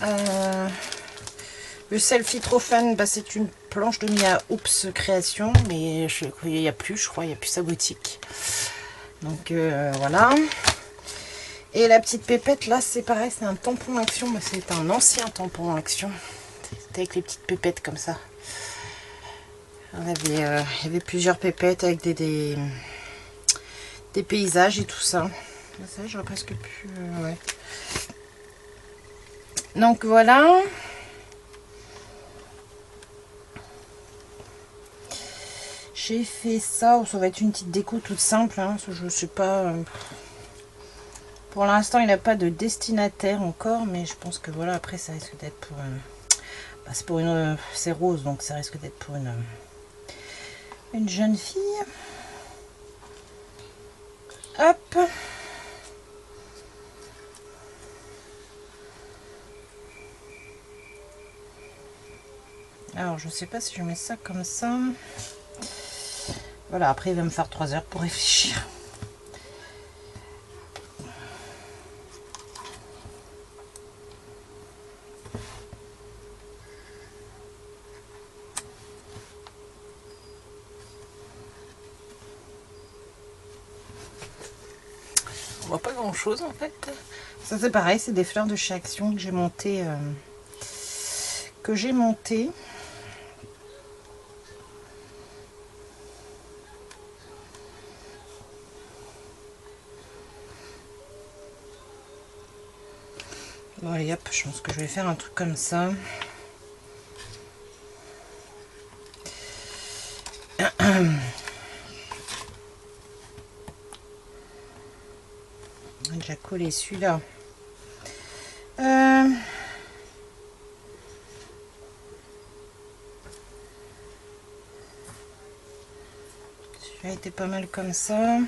Le selfie trop fan, bah, c'est une planche de Mia Oops Création, mais il n'y a plus, je crois, il n'y a plus sa boutique. Donc voilà. Et la petite pépette là, c'est pareil, c'est un tampon Action, mais c'est un ancien tampon Action. C'était avec les petites pépettes comme ça. Il y avait plusieurs pépettes avec des paysages et tout ça. Ça, j'aurais presque pu... ouais. Donc voilà. J'ai fait ça, ça va être une petite déco toute simple, hein, je ne sais pas. Pour l'instant, il n'a pas de destinataire encore, mais je pense que voilà, après ça risque d'être pour... bah, c'est pour une... c'est rose, donc ça risque d'être pour une jeune fille. Hop. Alors, je sais pas si je mets ça comme ça. Voilà, après il va me faire 3 heures pour réfléchir. On voit pas grand chose en fait. Ça c'est pareil, c'est des fleurs de chez Action que j'ai monté. Bon allez hop, je pense que je vais faire un truc comme ça. J'ai déjà collé celui-là. Celui-là était pas mal comme ça.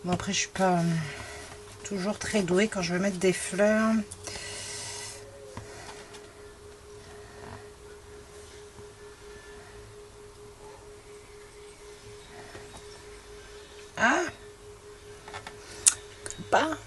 Bon après je suis pas toujours très douée quand je veux mettre des fleurs. Ah, pas.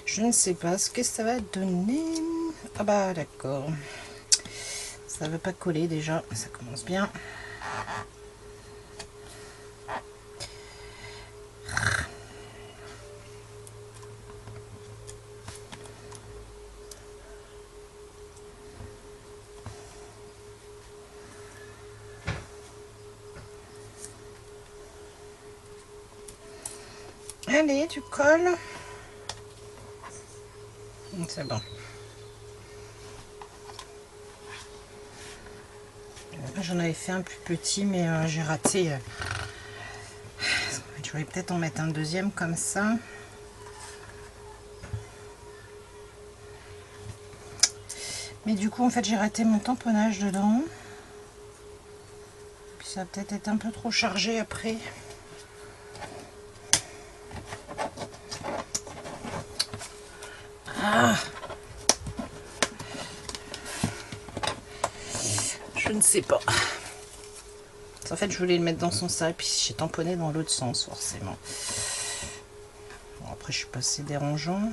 Je ne sais pas ce que ça va donner. Ah bah d'accord. Ça va pas coller déjà, ça commence bien. Allez, tu colles. C'est bon. J'en avais fait un plus petit, mais j'ai raté Je vais peut-être en mettre un deuxième comme ça. Mais du coup, en fait, j'ai raté mon tamponnage dedans. Puis ça va peut-être être un peu trop chargé après. Ah! Je ne sais pas. En fait, je voulais le mettre dans son sens et puis j'ai tamponné dans l'autre sens, forcément. Bon, après, je suis pas assez dérangeant.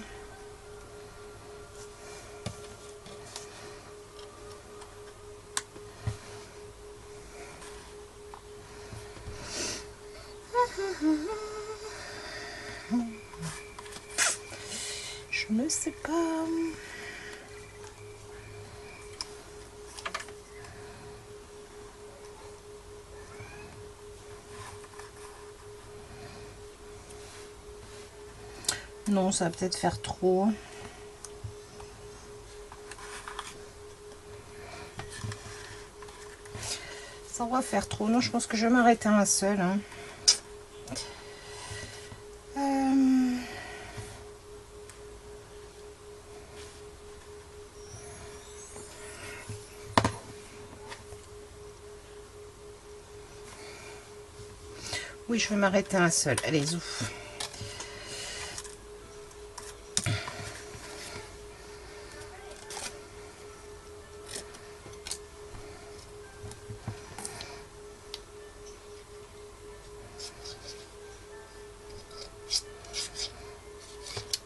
Je ne sais pas. Non, ça va peut-être faire trop. Ça va faire trop. Non, je pense que je vais m'arrêter à un seul. Hein. Oui, je vais m'arrêter à un seul. Allez, zouf.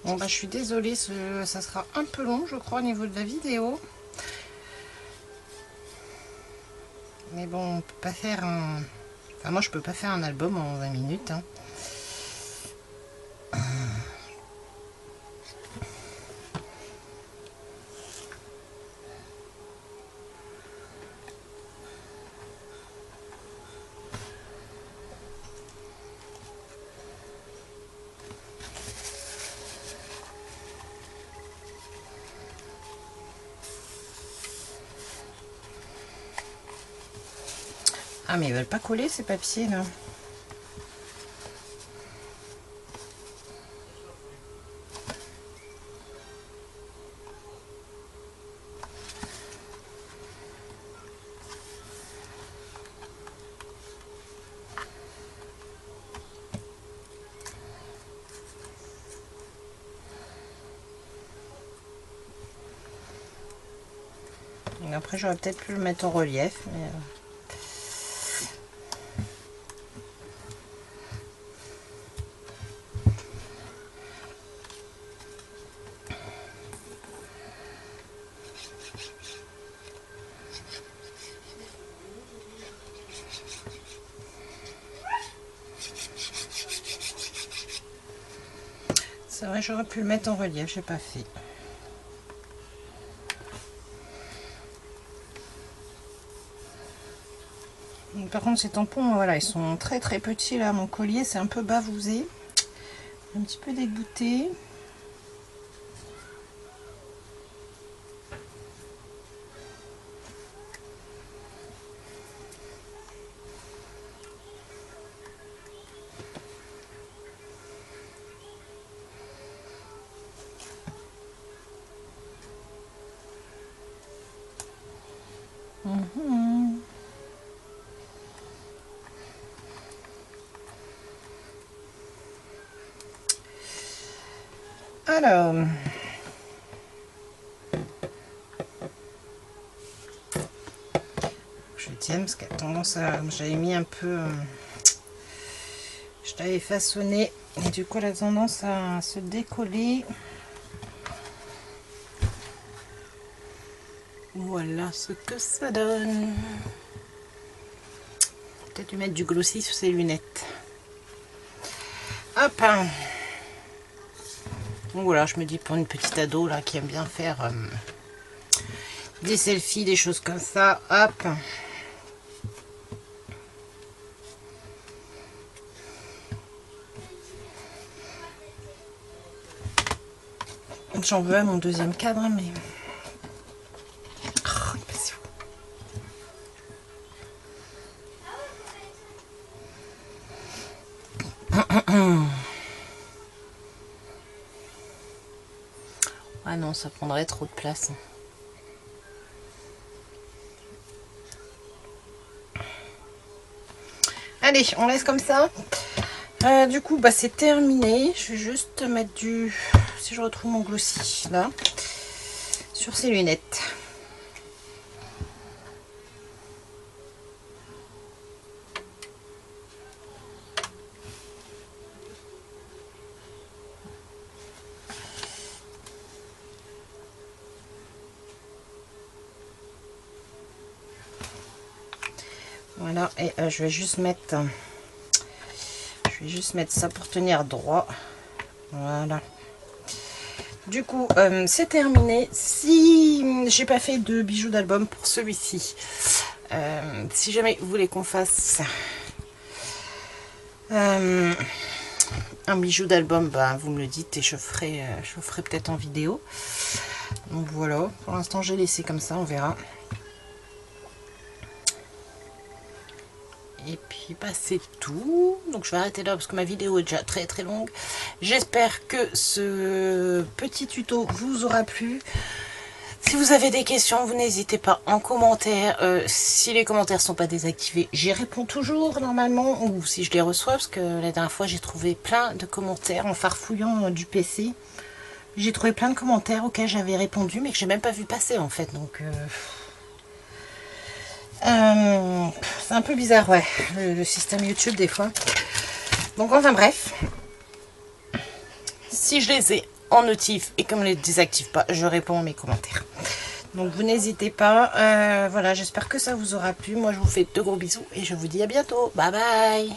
Bon bah je suis désolée, ça sera un peu long je crois au niveau de la vidéo. Mais bon, on peut pas faire un... Enfin moi je peux pas faire un album en 20 minutes. Hein. Ah mais ils veulent pas coller ces papiers là. Et après j'aurais peut-être pu le mettre en relief. Mais... C'est vrai, j'aurais pu le mettre en relief, j'ai pas fait. Par contre ces tampons, voilà, ils sont très très petits là. Mon collier c'est un peu bavousé, un petit peu dégoûté. Alors, je tiens parce qu'elle a tendance à... J'avais mis un peu... je l'avais façonné et du coup elle a tendance à se décoller. Voilà ce que ça donne. Peut-être lui mettre du glossy sur ses lunettes. Hop. Donc voilà, je me dis pour une petite ado là qui aime bien faire des selfies, des choses comme ça. Hop. J'en veux à mon deuxième cadre, mais... Oh, Ah non, ça prendrait trop de place. Allez, on laisse comme ça. Du coup, bah, c'est terminé. Je vais juste mettre du... Si je retrouve mon glossy, là, sur ces lunettes. Voilà, et je vais juste mettre ça pour tenir droit. Voilà. Du coup, c'est terminé. Si j'ai pas fait de bijoux d'album pour celui-ci, si jamais vous voulez qu'on fasse un bijou d'album, bah, vous me le dites et je ferai peut-être en vidéo. Donc voilà, pour l'instant j'ai laissé comme ça, on verra. Et puis bah, c'est tout. Donc je vais arrêter là parce que ma vidéo est déjà très très longue. J'espère que ce petit tuto vous aura plu. Si vous avez des questions, vous n'hésitez pas en commentaire. Si les commentaires sont pas désactivés, j'y réponds toujours normalement. Ou si je les reçois, parce que la dernière fois j'ai trouvé plein de commentaires en farfouillant du PC. J'ai trouvé plein de commentaires auxquels j'avais répondu mais que j'ai même pas vu passer en fait. Donc... c'est un peu bizarre, ouais, le système YouTube des fois. Donc enfin bref, si je les ai en notif et comme je ne les désactive pas, je réponds à mes commentaires. Donc vous n'hésitez pas. Voilà, j'espère que ça vous aura plu. Moi je vous fais de gros bisous et je vous dis à bientôt. Bye bye.